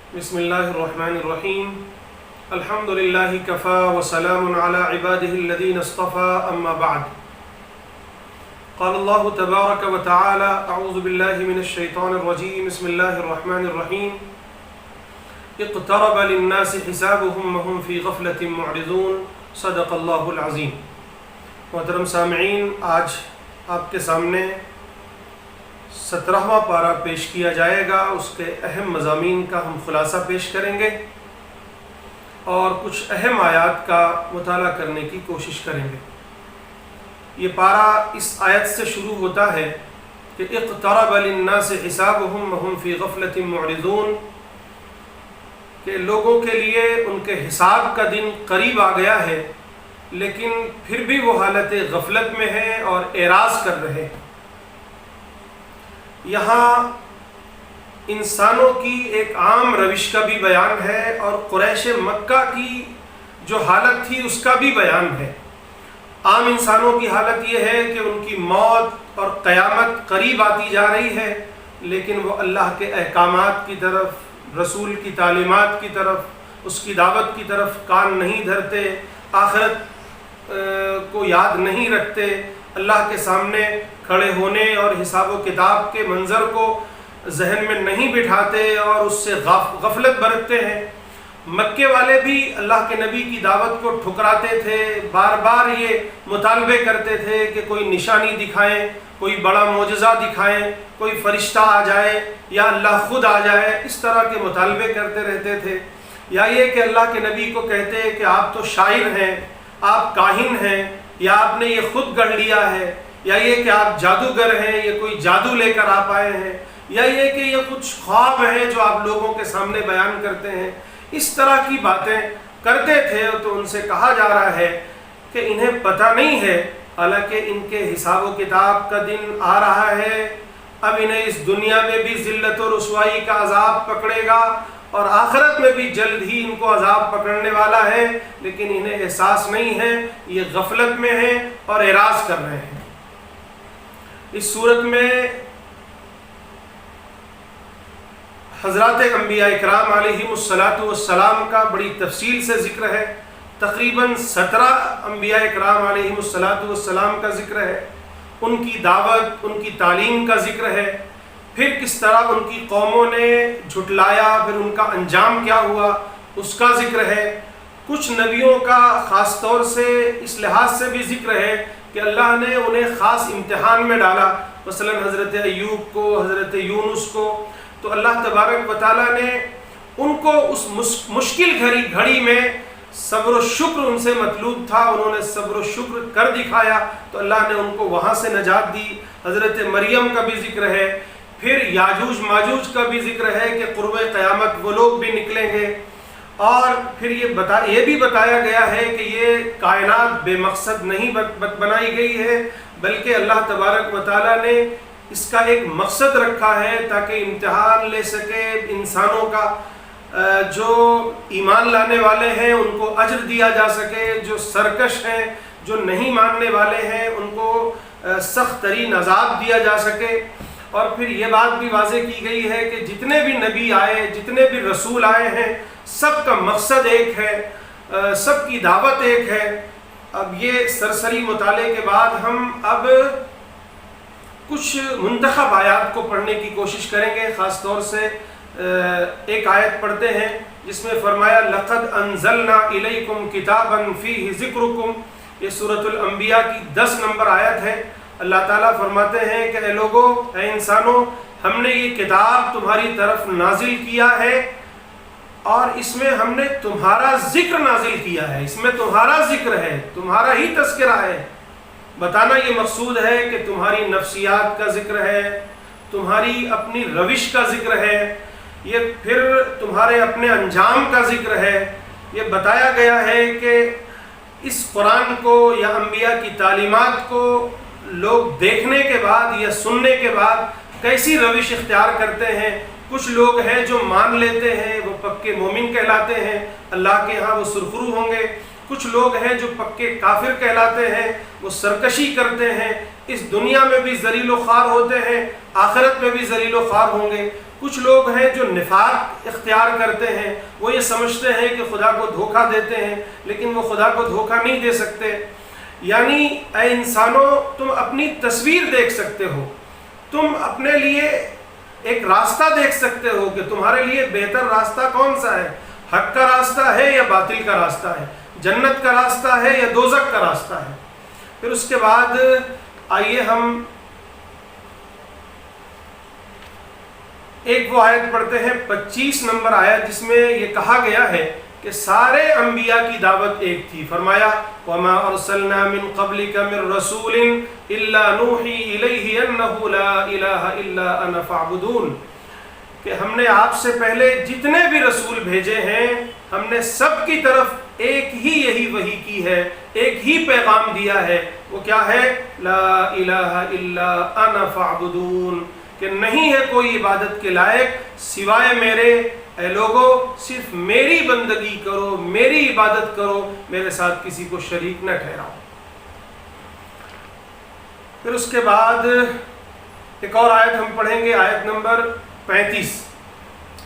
بسم الله الرحمن الرحيم الحمد لله كفى وسلام على عباده الذين اصطفى أما بعد قال الله تبارك وتعالى أعوذ بالله من الشيطان الرجيم بسم الله الرحمن الرحيم اقترب للناس حسابهم وهم في غفلة معرضون صدق الله العظيم۔ محترم سامعین، آج آپ کے سامنے 17واں پارہ پیش کیا جائے گا۔ اس کے اہم مضامین کا ہم خلاصہ پیش کریں گے اور کچھ اہم آیات کا مطالعہ کرنے کی کوشش کریں گے۔ یہ پارہ اس آیت سے شروع ہوتا ہے کہ اقترب للناس حسابهم وهم في غفلة معرضون، کہ لوگوں کے لیے ان کے حساب کا دن قریب آ گیا ہے لیکن پھر بھی وہ حالت غفلت میں ہیں اور اعراض کر رہے ہیں۔ یہاں انسانوں کی ایک عام روش کا بھی بیان ہے اور قریش مکہ کی جو حالت تھی اس کا بھی بیان ہے۔ عام انسانوں کی حالت یہ ہے کہ ان کی موت اور قیامت قریب آتی جا رہی ہے لیکن وہ اللہ کے احکامات کی طرف، رسول کی تعلیمات کی طرف، اس کی دعوت کی طرف کان نہیں دھرتے، آخرت کو یاد نہیں رکھتے، اللہ کے سامنے کھڑے ہونے اور حساب و کتاب کے منظر کو ذہن میں نہیں بٹھاتے اور اس سے غفلت برتتے ہیں۔ مکے والے بھی اللہ کے نبی کی دعوت کو ٹھکراتے تھے، بار بار یہ مطالبے کرتے تھے کہ کوئی نشانی دکھائیں، کوئی بڑا معجزہ دکھائیں، کوئی فرشتہ آ جائے یا اللہ خود آ جائے، اس طرح کے مطالبے کرتے رہتے تھے۔ یا یہ کہ اللہ کے نبی کو کہتے کہ آپ تو شاعر ہیں، آپ کاہن ہیں، یا آپ نے یہ خود گڑھ لیا ہے، یا یہ کہ آپ جادوگر ہیں، یہ کوئی جادو لے کر آپ آئے ہیں، یا یہ کہ یہ کچھ خواب ہیں جو آپ لوگوں کے سامنے بیان کرتے ہیں۔ اس طرح کی باتیں کرتے تھے تو ان سے کہا جا رہا ہے کہ انہیں پتہ نہیں ہے، حالانکہ ان کے حساب و کتاب کا دن آ رہا ہے، اب انہیں اس دنیا میں بھی ذلت و رسوائی کا عذاب پکڑے گا اور آخرت میں بھی جلد ہی ان کو عذاب پکڑنے والا ہے، لیکن انہیں احساس نہیں ہے، یہ غفلت میں ہیں اور اعراض کر رہے ہیں۔ اس صورت میں حضرات انبیاء اکرام علیہم السلام کا بڑی تفصیل سے ذکر ہے۔ تقریباً 17 انبیاء اکرام علیہم السلام کا ذکر ہے، ان کی دعوت، ان کی تعلیم کا ذکر ہے، پھر کس طرح ان کی قوموں نے جھٹلایا، پھر ان کا انجام کیا ہوا اس کا ذکر ہے۔ کچھ نبیوں کا خاص طور سے اس لحاظ سے بھی ذکر ہے کہ اللہ نے انہیں خاص امتحان میں ڈالا، مثلا حضرت ایوب کو، حضرت یونس کو، تو اللہ تبارک و تعالیٰ نے ان کو اس مشکل گھڑی میں صبر و شکر ان سے مطلوب تھا، انہوں نے صبر و شکر کر دکھایا تو اللہ نے ان کو وہاں سے نجات دی۔ حضرت مریم کا بھی ذکر ہے، پھر یاجوج ماجوج کا بھی ذکر ہے کہ قرب قیامت وہ لوگ بھی نکلیں گے، اور پھر یہ بھی بتایا گیا ہے کہ یہ کائنات بے مقصد نہیں بنائی گئی ہے بلکہ اللہ تبارک و تعالیٰ نے اس کا ایک مقصد رکھا ہے تاکہ امتحان لے سکے انسانوں کا، جو ایمان لانے والے ہیں ان کو اجر دیا جا سکے، جو سرکش ہیں، جو نہیں ماننے والے ہیں ان کو سخت ترین عذاب دیا جا سکے۔ اور پھر یہ بات بھی واضح کی گئی ہے کہ جتنے بھی نبی آئے، جتنے بھی رسول آئے ہیں، سب کا مقصد ایک ہے، سب کی دعوت ایک ہے۔ اب یہ سرسری مطالعے کے بعد ہم اب کچھ منتخب آیات کو پڑھنے کی کوشش کریں گے۔ خاص طور سے ایک آیت پڑھتے ہیں جس میں فرمایا لَقَدْ أَنزَلْنَا إِلَيْكُمْ كِتَابًا فِيهِ ذِكْرُكُمْ، یہ سورۃ الانبیاء کی 10 نمبر آیت ہے۔ اللہ تعالیٰ فرماتے ہیں کہ اے لوگو، اے انسانوں، ہم نے یہ کتاب تمہاری طرف نازل کیا ہے اور اس میں ہم نے تمہارا ذکر نازل کیا ہے، اس میں تمہارا ذکر ہے، تمہارا ہی تذکرہ ہے۔ بتانا یہ مقصود ہے کہ تمہاری نفسیات کا ذکر ہے، تمہاری اپنی روش کا ذکر ہے، یہ پھر تمہارے اپنے انجام کا ذکر ہے۔ یہ بتایا گیا ہے کہ اس قرآن کو یا انبیاء کی تعلیمات کو لوگ دیکھنے کے بعد یا سننے کے بعد کیسی روش اختیار کرتے ہیں۔ کچھ لوگ ہیں جو مان لیتے ہیں، وہ پکے مومن کہلاتے ہیں، اللہ کے ہاں وہ سرخرو ہوں گے۔ کچھ لوگ ہیں جو پکے کافر کہلاتے ہیں، وہ سرکشی کرتے ہیں، اس دنیا میں بھی ذلیل و خوار ہوتے ہیں، آخرت میں بھی ذلیل و خوار ہوں گے۔ کچھ لوگ ہیں جو نفاق اختیار کرتے ہیں، وہ یہ سمجھتے ہیں کہ خدا کو دھوکہ دیتے ہیں، لیکن وہ خدا کو دھوکہ نہیں دے سکتے۔ یعنی اے انسانوں، تم اپنی تصویر دیکھ سکتے ہو، تم اپنے لیے ایک راستہ دیکھ سکتے ہو کہ تمہارے لیے بہتر راستہ کون سا ہے، حق کا راستہ ہے یا باطل کا راستہ ہے، جنت کا راستہ ہے یا دوزخ کا راستہ ہے۔ پھر اس کے بعد آئیے ہم ایک وہ آیت پڑھتے ہیں، 25 نمبر آیت، جس میں یہ کہا گیا ہے کہ سارے انبیاء کی دعوت ایک تھی۔ فرمایا وَمَا أَرْسَلْنَا مِن قَبْلِكَ مِن رَسُولٍ إِلَّا نُوحِي إِلَيْهِ أَنَّهُ لَا إِلَهَ إِلَّا أَنَا فَاعْبُدُونِ، کہ ہم نے آپ سے پہلے جتنے بھی رسول بھیجے ہیں، ہم نے سب کی طرف ایک ہی یہی وحی کی ہے، ایک ہی پیغام دیا ہے، وہ کیا ہے؟ لا الہ الا انا فاعبدون، کہ نہیں ہے کوئی عبادت کے لائق سوائے میرے، اے لوگو صرف میری بندگی کرو، میری عبادت کرو، میرے ساتھ کسی کو شریک نہ ٹھہراؤ۔ پھر اس کے بعد ایک اور آیت ہم پڑھیں گے، آیت نمبر 35۔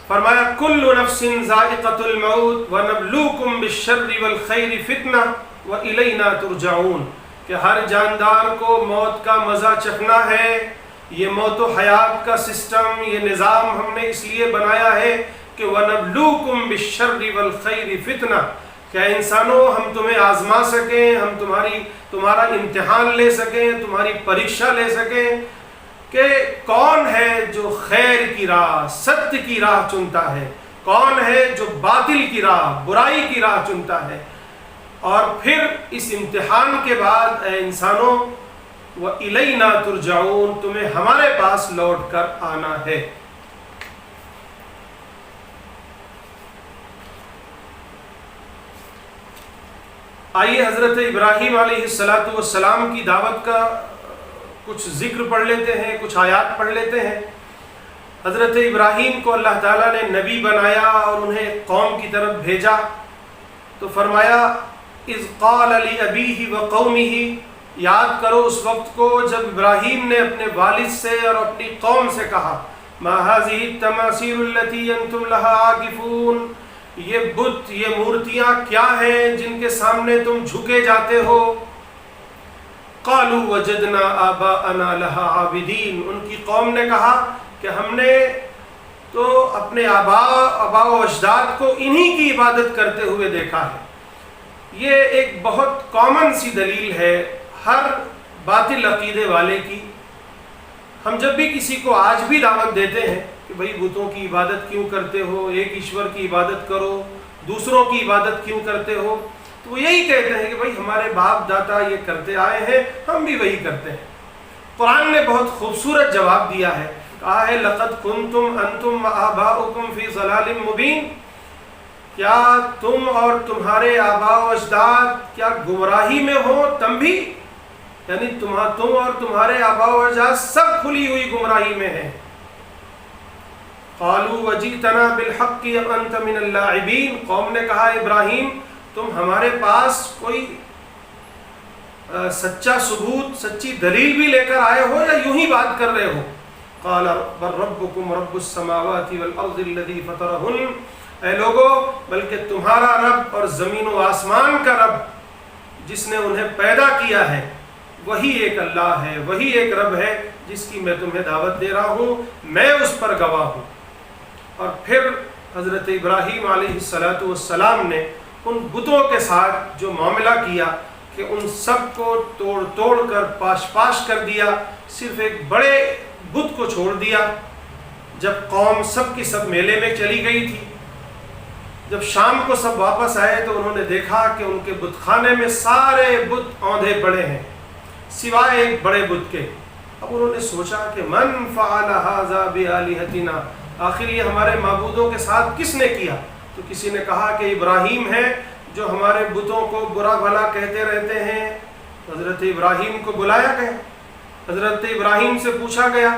فرمایا کل نفس ذائقۃ الموت ونبلوکم بالشر والخیر فتنہ والینا ترجعون، کہ ہر جاندار کو موت کا مزہ چکھنا ہے۔ یہ موت و حیات کا سسٹم، یہ نظام ہم نے اس لیے بنایا ہے کہ وَنَبْلُوكُمْ بِالشَّرِّ وَالْخَيْرِ فِتْنَةً، کیا انسانوں ہم تمہیں آزما سکیں، ہم تمہارا امتحان لے سکیں، تمہاری پریکشا لے سکیں کہ کون ہے جو خیر کی راہ، ستیہ کی راہ چنتا ہے، کون ہے جو باطل کی راہ، برائی کی راہ چنتا ہے۔ اور پھر اس امتحان کے بعد اے انسانوں وَإِلَيْنَا تُرْجَعُونَ، تمہیں ہمارے پاس لوٹ کر آنا ہے۔ آئیے حضرت ابراہیم علیہ السلام کی دعوت کا کچھ ذکر پڑھ لیتے ہیں، کچھ آیات پڑھ لیتے ہیں۔ حضرت ابراہیم کو اللہ تعالیٰ نے نبی بنایا اور انہیں ایک قوم کی طرف بھیجا، تو فرمایا اذ قال لأبیہ وقومہ، یاد کرو اس وقت کو جب ابراہیم نے اپنے والد سے اور اپنی قوم سے کہا ما هذه التماثيل التي انتم لها عاکفون، یہ بت، یہ مورتیاں کیا ہیں جن کے سامنے تم جھکے جاتے ہو؟ قالوا وجدنا آباءنا لها عابدین، ان کی قوم نے کہا کہ ہم نے تو اپنے آباء و اجداد کو انہی کی عبادت کرتے ہوئے دیکھا ہے۔ یہ ایک بہت کامن سی دلیل ہے ہر باطل عقیدے والے کی۔ ہم جب بھی کسی کو آج بھی دعوت دیتے ہیں کہ بھئی بتوں کی عبادت کیوں کرتے ہو، ایک ایشور کی عبادت کرو، دوسروں کی عبادت کیوں کرتے ہو، تو وہ یہی کہتے ہیں کہ بھئی ہمارے باپ دادا یہ کرتے آئے ہیں، ہم بھی وہی کرتے ہیں۔ قرآن نے بہت خوبصورت جواب دیا ہے، کہا ہے لَقَدْ كُنْتُمْ أَنْتُمْ وَآبَاؤُكُمْ فِي ضَلَالٍ مُبِينٍ، کیا تم اور تمہارے آباء و اجداد کیا گمراہی میں ہو؟ تم بھی، یعنی تم اور تمہارے آباء و اجداد سب کھلی ہوئی گمراہی میں ہیں۔ قالوا وجئتنا بالحق ام انت من اللاعبین، قوم نے کہا ابراہیم تم ہمارے پاس کوئی سچا ثبوت، سچی دلیل بھی لے کر آئے ہو یا یوں ہی بات کر رہے ہو؟ قال بل ربکم رب السماوات والارض الذی فطرہن، اے لوگو بلکہ تمہارا رب اور زمین و آسمان کا رب جس نے انہیں پیدا کیا ہے وہی ایک اللہ ہے، وہی ایک رب ہے جس کی میں تمہیں دعوت دے رہا ہوں، میں اس پر گواہ ہوں۔ اور پھر حضرت ابراہیم علیہ السلام نے ان بتوں کے ساتھ جو معاملہ کیا کہ ان سب کو توڑ کر پاش کر دیا، صرف ایک بڑے بت کو چھوڑ دیا۔ جب قوم سب کی سب میلے میں چلی گئی تھی، جب شام کو سب واپس آئے تو انہوں نے دیکھا کہ ان کے بت خانے میں سارے بت اوندھے پڑے ہیں سوائے ایک بڑے بت کے۔ اب انہوں نے سوچا کہ من فعل ھذا بآلہتنا، آخر یہ ہمارے معبودوں کے ساتھ کس نے کیا؟ تو کسی نے کہا کہ ابراہیم ہے جو ہمارے بتوں کو برا بھلا کہتے رہتے ہیں۔ حضرت ابراہیم کو بلایا گیا، حضرت ابراہیم سے پوچھا گیا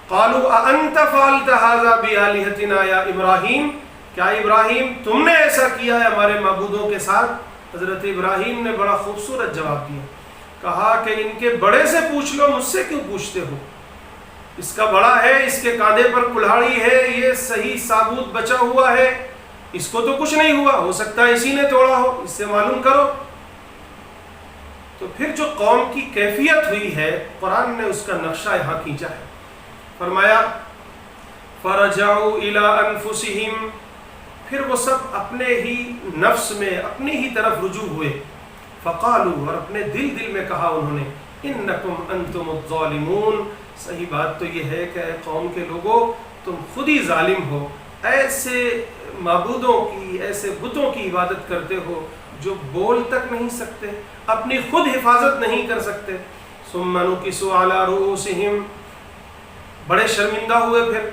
قالوا اانت فعلت ھذا بآلہتنا یا ابراہیم، کیا ابراہیم تم نے ایسا کیا ہے ہمارے معبودوں کے ساتھ؟ حضرت ابراہیم نے بڑا خوبصورت جواب دیا، کہا کہ ان کے بڑے سے پوچھ لو، مجھ سے کیوں پوچھتے ہو؟ اس کا بڑا ہے، اس کے کاندھے پر کلہاڑی ہے، یہ صحیح ثابوت بچا ہوا ہے، اس کو تو کچھ نہیں ہوا، ہو سکتا ہے اسی نے توڑا ہو، اس سے معلوم کرو۔ تو پھر جو قوم کی کیفیت ہوئی ہے، قرآن نے اس کا نقشہ یہاں کھینچا ہے۔ فرمایا فَرَجَعُوا إِلَىٰ أَنفُسِهِمْ، پھر وہ سب اپنے ہی نفس میں، اپنی ہی طرف رجوع ہوئے۔ فَقَالُوا، اور اپنے دل میں کہا انہوں نے، إِنَّكُمْ أَنْتُمُ الظَّالِمُونَ، صحیح بات تو یہ ہے کہ اے قوم کے لوگوں، تم خود ہی ظالم ہو، ایسے معبودوں کی، ایسے بتوں کی عبادت کرتے ہو جو بول تک نہیں سکتے، اپنی خود حفاظت نہیں کر سکتے۔ ثُمَّ نُكِسُوا عَلَىٰ رُؤُوسِهِمْ، بڑے شرمندہ ہوئے پھر،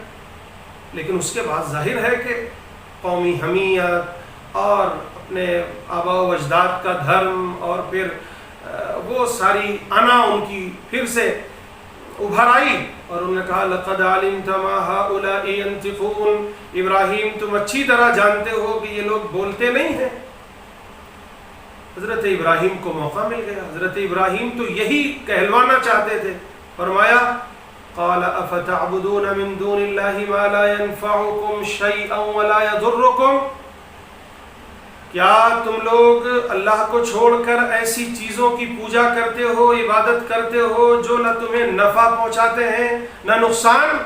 لیکن اس کے بعد ظاہر ہے کہ قومی حمیت اور اپنے آباء و اجداد کا دھرم اور پھر وہ ساری انا ان کی پھر سے ابھر آئی، اور انہوں نے کہا لَقَدْ عَلِمْتَ مَا هَؤُلَاءِ يَنْطِقُونَ، ابراہیم تم اچھی طرح جانتے ہو کہ یہ لوگ بولتے نہیں ہیں۔ حضرت ابراہیم کو موقع مل گیا، حضرت ابراہیم تو یہی کہلوانا چاہتے تھے۔ فرمایا قَالَ أَفَتَعْبُدُونَ مِن دُونِ اللَّهِ مَا لَا يَنْفَعُكُمْ شَيْئًا وَلَا يَضُرُّكُمْ، کیا تم لوگ اللہ کو چھوڑ کر ایسی چیزوں کی پوجا کرتے ہو، عبادت کرتے ہو جو نہ تمہیں نفع پہنچاتے ہیں نہ نقصان؟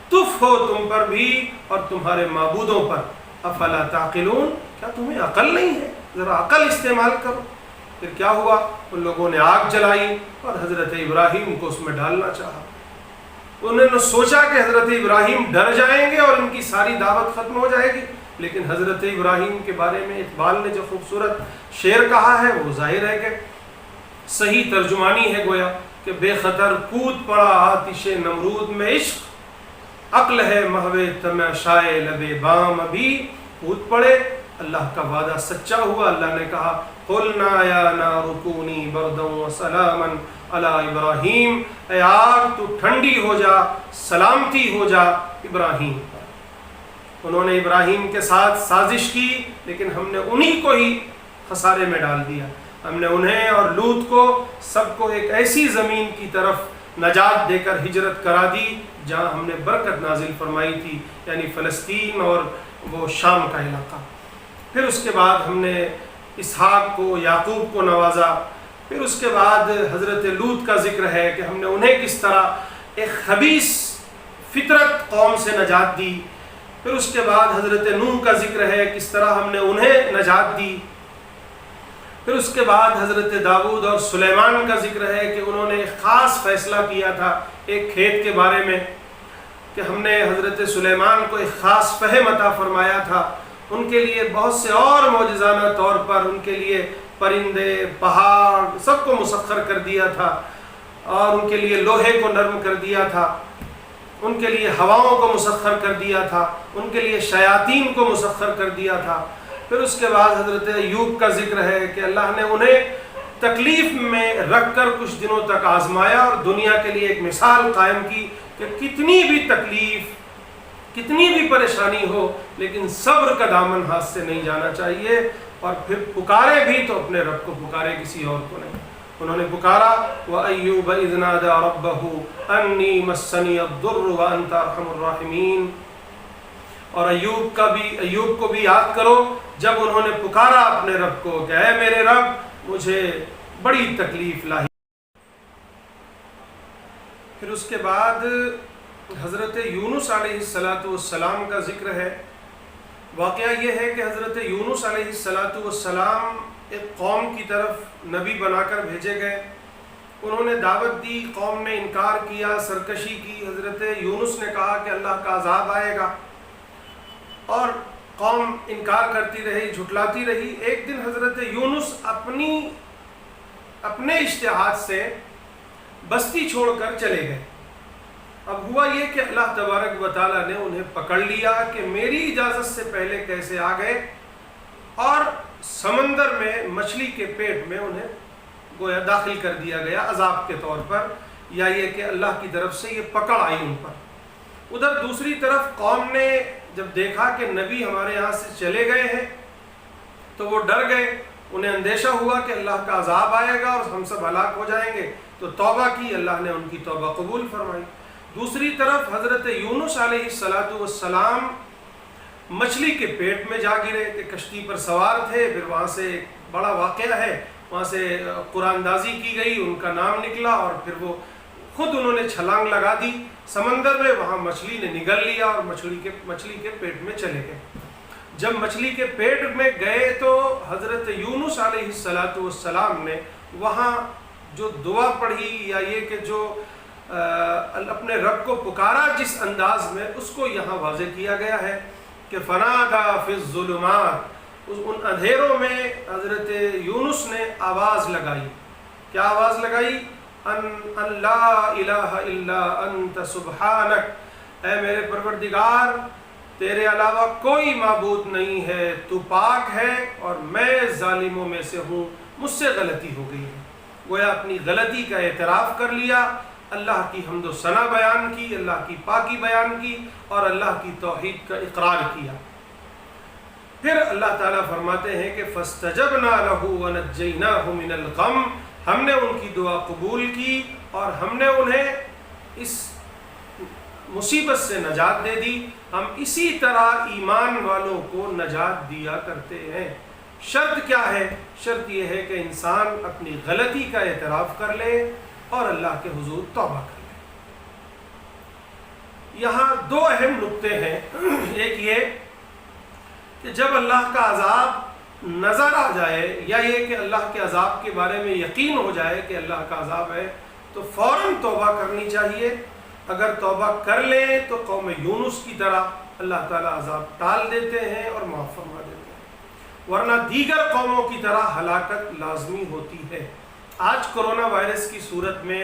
تف ہو تم پر بھی اور تمہارے معبودوں پر۔ افلا تعقلون، کیا تمہیں عقل نہیں ہے؟ ذرا عقل استعمال کرو۔ پھر کیا ہوا؟ ان لوگوں نے آگ جلائی اور حضرت ابراہیم کو اس میں ڈالنا چاہا۔ انہوں نے سوچا کہ حضرت ابراہیم ڈر جائیں گے اور ان کی ساری دعوت ختم ہو جائے گی، لیکن حضرت ابراہیم کے بارے میں اقبال نے جو خوبصورت شعر کہا ہے وہ ظاہر ہے کہ صحیح ترجمانی ہے، گویا کہ بے خطر کود پڑا آتش نمرود میں عشق، عقل ہے محو تماشائے لبے بام ابھی، کود پڑے۔ اللہ کا وعدہ سچا ہوا، اللہ نے کہا قُلْنَا يَا نَارُ كُونِي بَرْدًا وَسَلَامًا عَلَىٰ إِبْرَاهِيمَ، اے آگ تو ٹھنڈی ہو جا، سلامتی ہو جا ابراہیم پر۔ انہوں نے ابراہیم کے ساتھ سازش کی، لیکن ہم نے انہی کو ہی خسارے میں ڈال دیا۔ ہم نے انہیں اور لوط کو سب کو ایک ایسی زمین کی طرف نجات دے کر ہجرت کرا دی جہاں ہم نے برکت نازل فرمائی تھی، یعنی فلسطین اور وہ شام کا علاقہ۔ پھر اس کے بعد ہم نے اسحاق کو، یعقوب کو نوازا۔ پھر اس کے بعد حضرت لوط کا ذکر ہے کہ ہم نے انہیں کس طرح ایک خبیث فطرت قوم سے نجات دی۔ پھر اس کے بعد حضرت نوح کا ذکر ہے کس طرح ہم نے انہیں نجات دی۔ پھر اس کے بعد حضرت داؤد اور سلیمان کا ذکر ہے کہ انہوں نے ایک خاص فیصلہ کیا تھا ایک کھیت کے بارے میں، کہ ہم نے حضرت سلیمان کو ایک خاص فہم عطا فرمایا تھا، ان کے لیے بہت سے اور معجزانہ طور پر ان کے لیے پرندے، پہاڑ سب کو مسخر کر دیا تھا، اور ان کے لیے لوہے کو نرم کر دیا تھا، ان کے لیے ہواؤں کو مسخر کر دیا تھا، ان کے لیے شیاطین کو مسخر کر دیا تھا۔ پھر اس کے بعد حضرت ایوب کا ذکر ہے کہ اللہ نے انہیں تکلیف میں رکھ کر کچھ دنوں تک آزمایا اور دنیا کے لیے ایک مثال قائم کی کہ کتنی بھی تکلیف، کتنی بھی پریشانی ہو، لیکن صبر کا دامن ہاتھ سے نہیں جانا چاہیے، اور پھر پکارے بھی تو اپنے رب کو پکارے، کسی اور کو نہیں۔ انہوں نے پکارا وَأَيُّوبَ إِذْ نَادَىٰ رَبَّهُ أَنِّي مَسَّنِيَ الضُّرُّ وَأَنْتَ أَرْحَمُ الرَّاحِمِينَ۔ اور ایوب کو بھی یاد کرو جب انہوں نے پکارا اپنے رب کو کہ اے میرے رب مجھے بڑی تکلیف لاحق۔ پھر اس کے بعد حضرت یونس علیہ السلام کا ذکر ہے۔ واقعہ یہ ہے کہ حضرت یونس علیہ السلام ایک قوم کی طرف نبی بنا کر بھیجے گئے، انہوں نے دعوت دی، قوم نے انکار کیا، سرکشی کی۔ حضرت یونس نے کہا کہ اللہ کا عذاب آئے گا، اور قوم انکار کرتی رہی، جھٹلاتی رہی۔ ایک دن حضرت یونس اپنے اجتہاد سے بستی چھوڑ کر چلے گئے۔ اب ہوا یہ کہ اللہ تبارک و تعالیٰ نے انہیں پکڑ لیا کہ میری اجازت سے پہلے کیسے آ گئے، اور سمندر میں مچھلی کے پیٹ میں انہیں گویا داخل کر دیا گیا عذاب کے طور پر، یا یہ کہ اللہ کی طرف سے یہ پکڑ آئی ان پر۔ ادھر دوسری طرف قوم نے جب دیکھا کہ نبی ہمارے یہاں سے چلے گئے ہیں تو وہ ڈر گئے، انہیں اندیشہ ہوا کہ اللہ کا عذاب آئے گا اور ہم سب ہلاک ہو جائیں گے، تو توبہ کی، اللہ نے ان کی توبہ قبول فرمائی۔ دوسری طرف حضرت یونس علیہ السلام مچھلی کے پیٹ میں جا گرے کہ کشتی پر سوار تھے، پھر وہاں سے ایک بڑا واقعہ ہے، وہاں سے قرآن اندازی کی گئی، ان کا نام نکلا اور پھر وہ خود انہوں نے چھلانگ لگا دی سمندر میں، وہاں مچھلی نے نگل لیا اور مچھلی کے پیٹ میں چلے گئے۔ جب مچھلی کے پیٹ میں گئے تو حضرت یونس علیہ السلام نے وہاں جو دعا پڑھی یا یہ کہ جو اپنے رب کو پکارا جس انداز میں، اس کو یہاں واضح کیا گیا ہے کہ فنادا فی الظلمات، ان اندھیروں میں حضرت یونس نے آواز لگائی۔ کیا آواز لگائی؟ ان لا الہ الا انت سبحانک، اے میرے پروردگار تیرے علاوہ کوئی معبود نہیں ہے، تو پاک ہے اور میں ظالموں میں سے ہوں، مجھ سے غلطی ہو گئی ہے۔ گویا اپنی غلطی کا اعتراف کر لیا، اللہ کی حمد و ثنا بیان کی، اللہ کی پاکی بیان کی اور اللہ کی توحید کا اقرار کیا۔ پھر اللہ تعالیٰ فرماتے ہیں کہ فاستجبنا له ونجیناہ من الغم، ہم نے ان کی دعا قبول کی اور ہم نے انہیں اس مصیبت سے نجات دے دی۔ ہم اسی طرح ایمان والوں کو نجات دیا کرتے ہیں۔ شرط کیا ہے؟ شرط یہ ہے کہ انسان اپنی غلطی کا اعتراف کر لے اور اللہ کے حضور توبہ کر لے۔ یہاں دو اہم نقطے ہیں، ایک یہ کہ جب اللہ کا عذاب نظر آ جائے یا یہ کہ اللہ کے عذاب کے بارے میں یقین ہو جائے کہ اللہ کا عذاب ہے تو فوراً توبہ کرنی چاہیے۔ اگر توبہ کر لیں تو قوم یونس کی طرح اللہ تعالیٰ عذاب ٹال دیتے ہیں اور معاف فرما دیتے ہیں، ورنہ دیگر قوموں کی طرح ہلاکت لازمی ہوتی ہے۔ آج کرونا وائرس کی صورت میں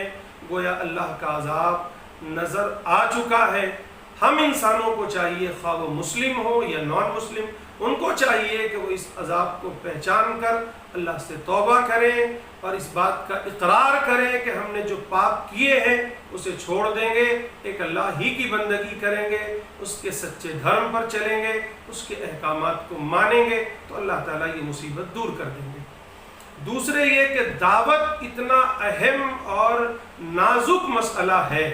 گویا اللہ کا عذاب نظر آ چکا ہے۔ ہم انسانوں کو چاہیے، خواہ وہ مسلم ہو یا نان مسلم، ان کو چاہیے کہ وہ اس عذاب کو پہچان کر اللہ سے توبہ کریں اور اس بات کا اقرار کریں کہ ہم نے جو پاپ کیے ہیں اسے چھوڑ دیں گے، ایک اللہ ہی کی بندگی کریں گے، اس کے سچے دھرم پر چلیں گے، اس کے احکامات کو مانیں گے تو اللہ تعالیٰ یہ مصیبت دور کر دیں گے۔ دوسرے یہ کہ دعوت اتنا اہم اور نازک مسئلہ ہے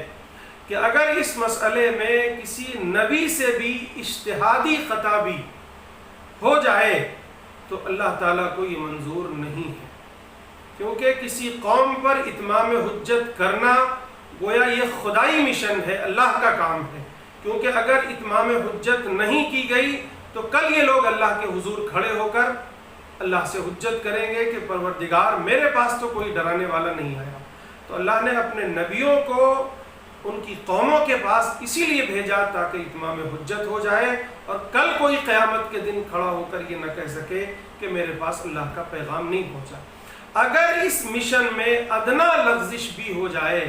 کہ اگر اس مسئلے میں کسی نبی سے بھی اجتہادی خطا بھی ہو جائے تو اللہ تعالیٰ کو یہ منظور نہیں ہے، کیونکہ کسی قوم پر اتمام حجت کرنا گویا یہ خدائی مشن ہے، اللہ کا کام ہے، کیونکہ اگر اتمام حجت نہیں کی گئی تو کل یہ لوگ اللہ کے حضور کھڑے ہو کر اللہ سے حجت کریں گے کہ پروردگار میرے پاس تو کوئی ڈرانے والا نہیں آیا۔ تو اللہ نے اپنے نبیوں کو ان کی قوموں کے پاس اسی لیے بھیجا تاکہ اتمام حجت ہو جائے اور کل کوئی قیامت کے دن کھڑا ہو کر یہ نہ کہہ سکے کہ میرے پاس اللہ کا پیغام نہیں پہنچا۔ اگر اس مشن میں ادنا لغزش بھی ہو جائے،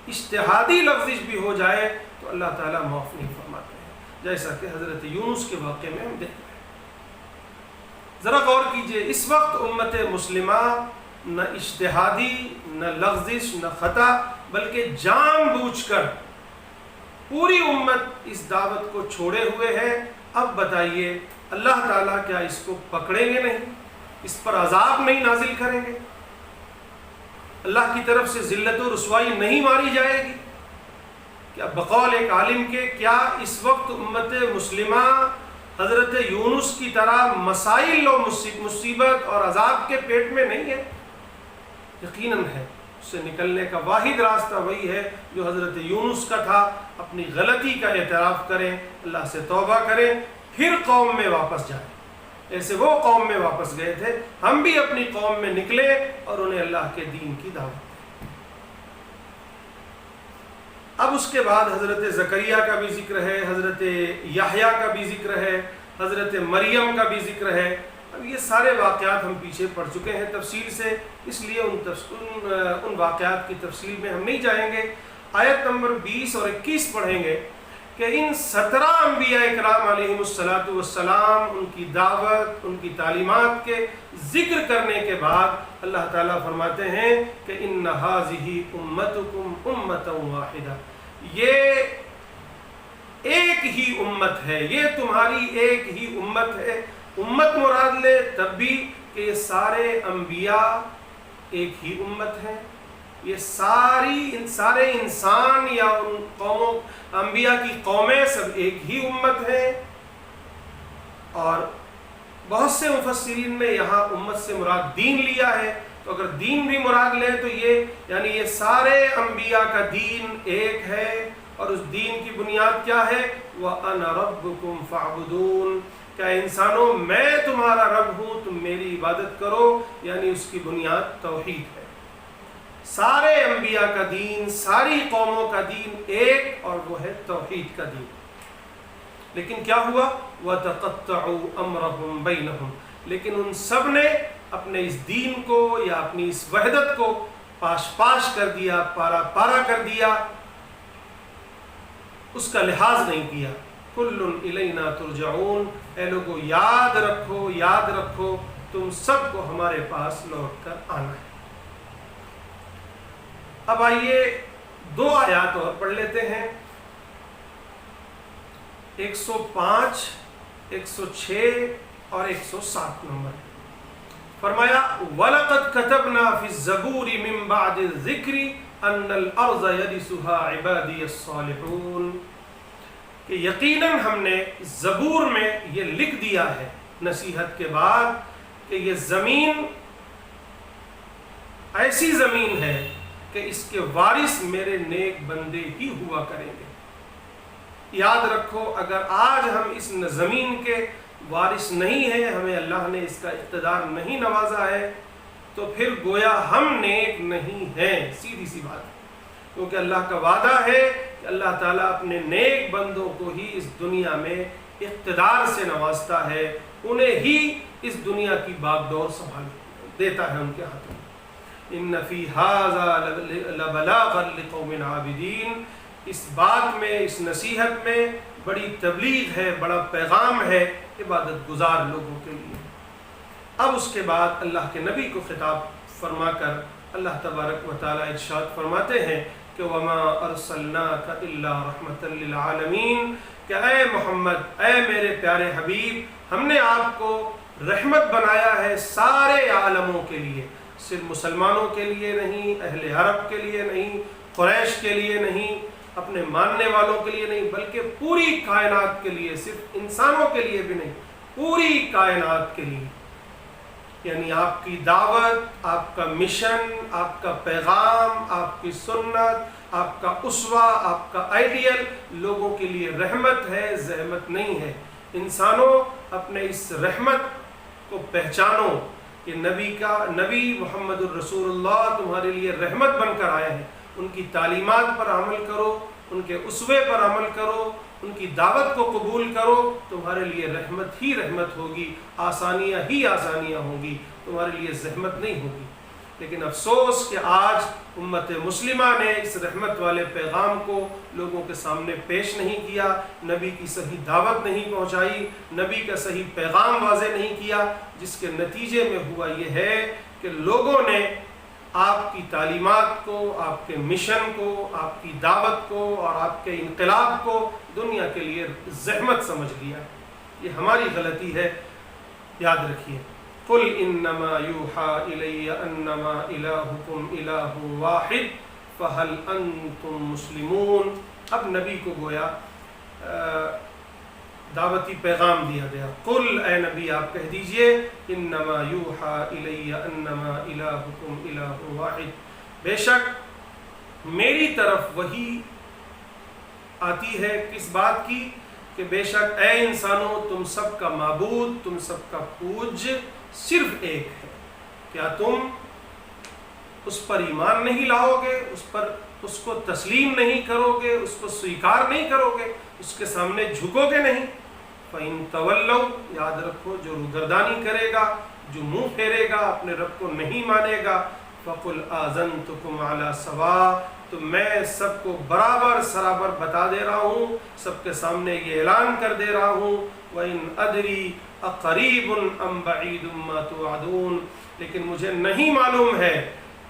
اجتہادی لغزش بھی ہو جائے تو اللہ تعالیٰ معاف نہیں فرماتے ہیں، جیسا کہ حضرت یونس کے واقعے میں ہم دیکھ رہے ہیں۔ ذرا غور کیجئے، اس وقت امت مسلمہ نہ اجتہادی، نہ لغزش، نہ خطا، بلکہ جان بوجھ کر پوری امت اس دعوت کو چھوڑے ہوئے ہے۔ اب بتائیے اللہ تعالیٰ کیا اس کو پکڑیں گے نہیں؟ اس پر عذاب نہیں نازل کریں گے؟ اللہ کی طرف سے ذلت و رسوائی نہیں ماری جائے گی؟ کیا بقول ایک عالم کے کیا اس وقت امت مسلمہ حضرت یونس کی طرح مسائل و مصیبت اور عذاب کے پیٹ میں نہیں ہے؟ یقیناً ہے۔ اس سے نکلنے کا واحد راستہ وہی ہے جو حضرت یونس کا تھا، اپنی غلطی کا اعتراف کریں، اللہ سے توبہ کریں، پھر قوم میں واپس جائیں۔ ایسے وہ قوم میں واپس گئے تھے، ہم بھی اپنی قوم میں نکلے اور انہیں اللہ کے دین کی دعوت دیں۔ اب اس کے بعد حضرت زکریہ کا بھی ذکر ہے، حضرت یحییٰ کا بھی ذکر ہے، حضرت مریم کا بھی ذکر ہے۔ اب یہ سارے واقعات ہم پیچھے پڑھ چکے ہیں تفصیل سے، اس لیے ان واقعات کی تفصیل میں ہم نہیں جائیں گے۔ آیت نمبر 20 اور 21 پڑھیں گے کہ ان 17 انبیاء اکرام علیہم السلام، ان کی دعوت، ان کی تعلیمات کے ذکر کرنے کے بعد اللہ تعالیٰ فرماتے ہیں کہ ان ھذہ امتکم امۃ واحدہ، یہ ایک ہی امت ہے، یہ تمہاری ایک ہی امت ہے۔ امت مراد لے تب بھی کہ یہ سارے انبیاء ایک ہی امت ہیں، یہ سارے انسان یا ان قوموں انبیاء کی قومیں سب ایک ہی امت ہیں. اور بہت سے مفسرین نے یہاں امت سے مراد دین لیا ہے. تو اگر دین بھی مراد لیں تو یہ یعنی یہ سارے انبیاء کا دین ایک ہے. اور اس دین کی بنیاد کیا ہے؟ وَأَنَا رَبُّكُمْ فَاعْبُدُونَ، کیا انسانوں میں تمہارا رب ہوں، تم میری عبادت کرو. یعنی اس کی بنیاد توحید ہے. سارے انبیاء کا دین، ساری قوموں کا دین ایک، اور وہ ہے توحید کا دین. لیکن کیا ہوا؟ وَتَقَطَّعُوا أَمْرَهُمْ بَيْنَهُمْ، لیکن ان سب نے اپنے اس دین کو یا اپنی اس وحدت کو پاش پاش کر دیا، پارا پارا کر دیا، اس کا لحاظ نہیں کیا. کُلٌّ إِلَيْنَا تُرْجَعُونَ، اے لوگو یاد رکھو تم سب کو ہمارے پاس لوٹ کر آنا ہے. اب آئیے 2 آیات اور پڑھ لیتے ہیں. 105، 106 اور 107 نمبر. فرمایا وَلَقَدْ كَتَبْنَا فِي الزَّبُورِ مِن بَعْدِ الذِّكْرِ أَنَّ الْأَرْضَ يَرِثُهَا عِبَادِيَ الصَّالِحُونَ، کہ یقیناً ہم نے زبور میں یہ لکھ دیا ہے نصیحت کے بعد کہ یہ زمین ایسی زمین ہے کہ اس کے وارث میرے نیک بندے ہی ہوا کریں گے. یاد رکھو، اگر آج ہم اس زمین کے وارث نہیں ہیں، ہمیں اللہ نے اس کا اقتدار نہیں نوازا ہے، تو پھر گویا ہم نیک نہیں ہیں. سیدھی سی بات ہے. کیونکہ اللہ کا وعدہ ہے کہ اللہ تعالیٰ اپنے نیک بندوں کو ہی اس دنیا میں اقتدار سے نوازتا ہے، انہیں ہی اس دنیا کی باغ ڈور سنبھال دیتا ہے ان کے ہاتھوں. ان فی ھذا لبلاغا لقوم عابدین، اس بات میں، اس نصیحت میں بڑی تبلیغ ہے، بڑا پیغام ہے عبادت گزار لوگوں کے لیے. اب اس کے بعد اللہ کے نبی کو خطاب فرما کر اللہ تبارک و تعالیٰ ارشاد فرماتے ہیں کہ وَمَا أَرْسَلْنَاكَ إِلَّا رَحْمَةً لِّلْعَالَمِينَ، کہ اے محمد، اے میرے پیارے حبیب، ہم نے آپ کو رحمت بنایا ہے سارے عالموں کے لیے، صرف مسلمانوں کے لیے نہیں، اہل عرب کے لیے نہیں، قریش کے لیے نہیں، اپنے ماننے والوں کے لیے نہیں، بلکہ پوری کائنات کے لیے، صرف انسانوں کے لیے بھی نہیں، پوری کائنات کے لیے. یعنی آپ کی دعوت، آپ کا مشن، آپ کا پیغام، آپ کی سنت، آپ کا اسوہ، آپ کا آئیڈیل لوگوں کے لیے رحمت ہے، زحمت نہیں ہے. انسانوں اپنے اس رحمت کو پہچانو کہ نبی محمد الرسول اللہ تمہارے لیے رحمت بن کر آئے ہیں. ان کی تعلیمات پر عمل کرو، ان کے اسوے پر عمل کرو، ان کی دعوت کو قبول کرو، تمہارے لیے رحمت ہی رحمت ہوگی، آسانیاں ہی آسانیاں ہوں گی، تمہارے لیے زحمت نہیں ہوگی. لیکن افسوس کہ آج امت مسلمہ نے اس رحمت والے پیغام کو لوگوں کے سامنے پیش نہیں کیا، نبی کی صحیح دعوت نہیں پہنچائی، نبی کا صحیح پیغام واضح نہیں کیا، جس کے نتیجے میں ہوا یہ ہے کہ لوگوں نے آپ کی تعلیمات کو، آپ کے مشن کو، آپ کی دعوت کو اور آپ کے انقلاب کو دنیا کے لیے زحمت سمجھ لیا. یہ ہماری غلطی ہے، یاد رکھیے. قُلْ إِنَّمَا يُوحَى إِلَيَّ أَنَّمَا إِلَٰهُكُمْ إِلَٰهٌ وَاحِدٌ فَهَلْ أَنْتُمْ مُسْلِمُونَ. اب نبی کو گویا دعوتی پیغام دیا گیا. قل، اے نبی آپ کہہ دیجئے، انما یوحا الی انما الہکم الہ واحد، بے شک میری طرف وحی آتی ہے کس بات کی کہ بے شک اے انسانوں تم سب کا معبود، تم سب کا پوج صرف ایک ہے. کیا تم اس پر ایمان نہیں لاؤ گے، اس کو تسلیم نہیں کرو گے، اس کو سویکار نہیں کرو گے، اس کے سامنے جھکو گے نہیں؟ فَإِن تَوَلَّوْا، یاد رکھو جو روگردانی کرے گا، جو منہ پھیرے گا، اپنے رب کو نہیں مانے گا، فَقُلْ آذَنْتُكُمْ عَلَى سَوَاءٍ، تو میں سب کو برابر سرابر بتا دے رہا ہوں، سب کے سامنے یہ اعلان کر دے رہا ہوں وَإِنْ أَدْرِي أَقَرِيبٌ أَمْ بَعِيدٌ مَا تُوعَدُونَ، لیکن مجھے نہیں معلوم ہے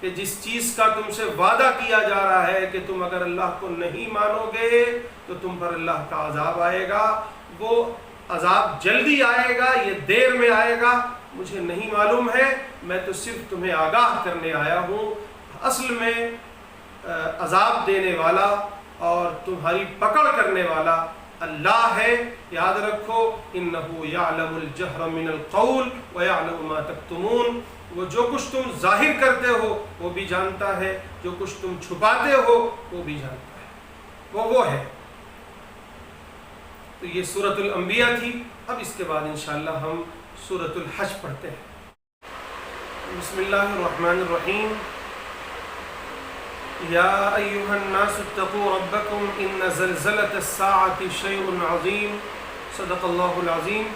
کہ جس چیز کا تم سے وعدہ کیا جا رہا ہے کہ تم اگر اللہ کو نہیں مانو گے تو تم پر اللہ کا عذاب آئے گا، وہ عذاب جلدی آئے گا، یہ دیر میں آئے گا، مجھے نہیں معلوم ہے، میں تو صرف تمہیں آگاہ کرنے آیا ہوں. اصل میں عذاب دینے والا اور تمہاری پکڑ کرنے والا اللہ ہے. یاد رکھو انہ یعلم الجہر من القول ویعلم ما تکتمون. وہ جو کچھ تم ظاہر کرتے ہو وہ بھی جانتا ہے، جو کچھ تم چھپاتے ہو وہ بھی جانتا ہے. وہ ہے. تو یہ سورۃ الانبیاء تھی. اب اس کے بعد انشاءاللہ ہم سورۃ الحج پڑھتے ہیں. بسم اللہ الرحمن الرحیم. یا ایہا الناس اتقوا ربکم ان زلزلۃ الساعۃ شیء عظیم. صدق اللہ العظیم.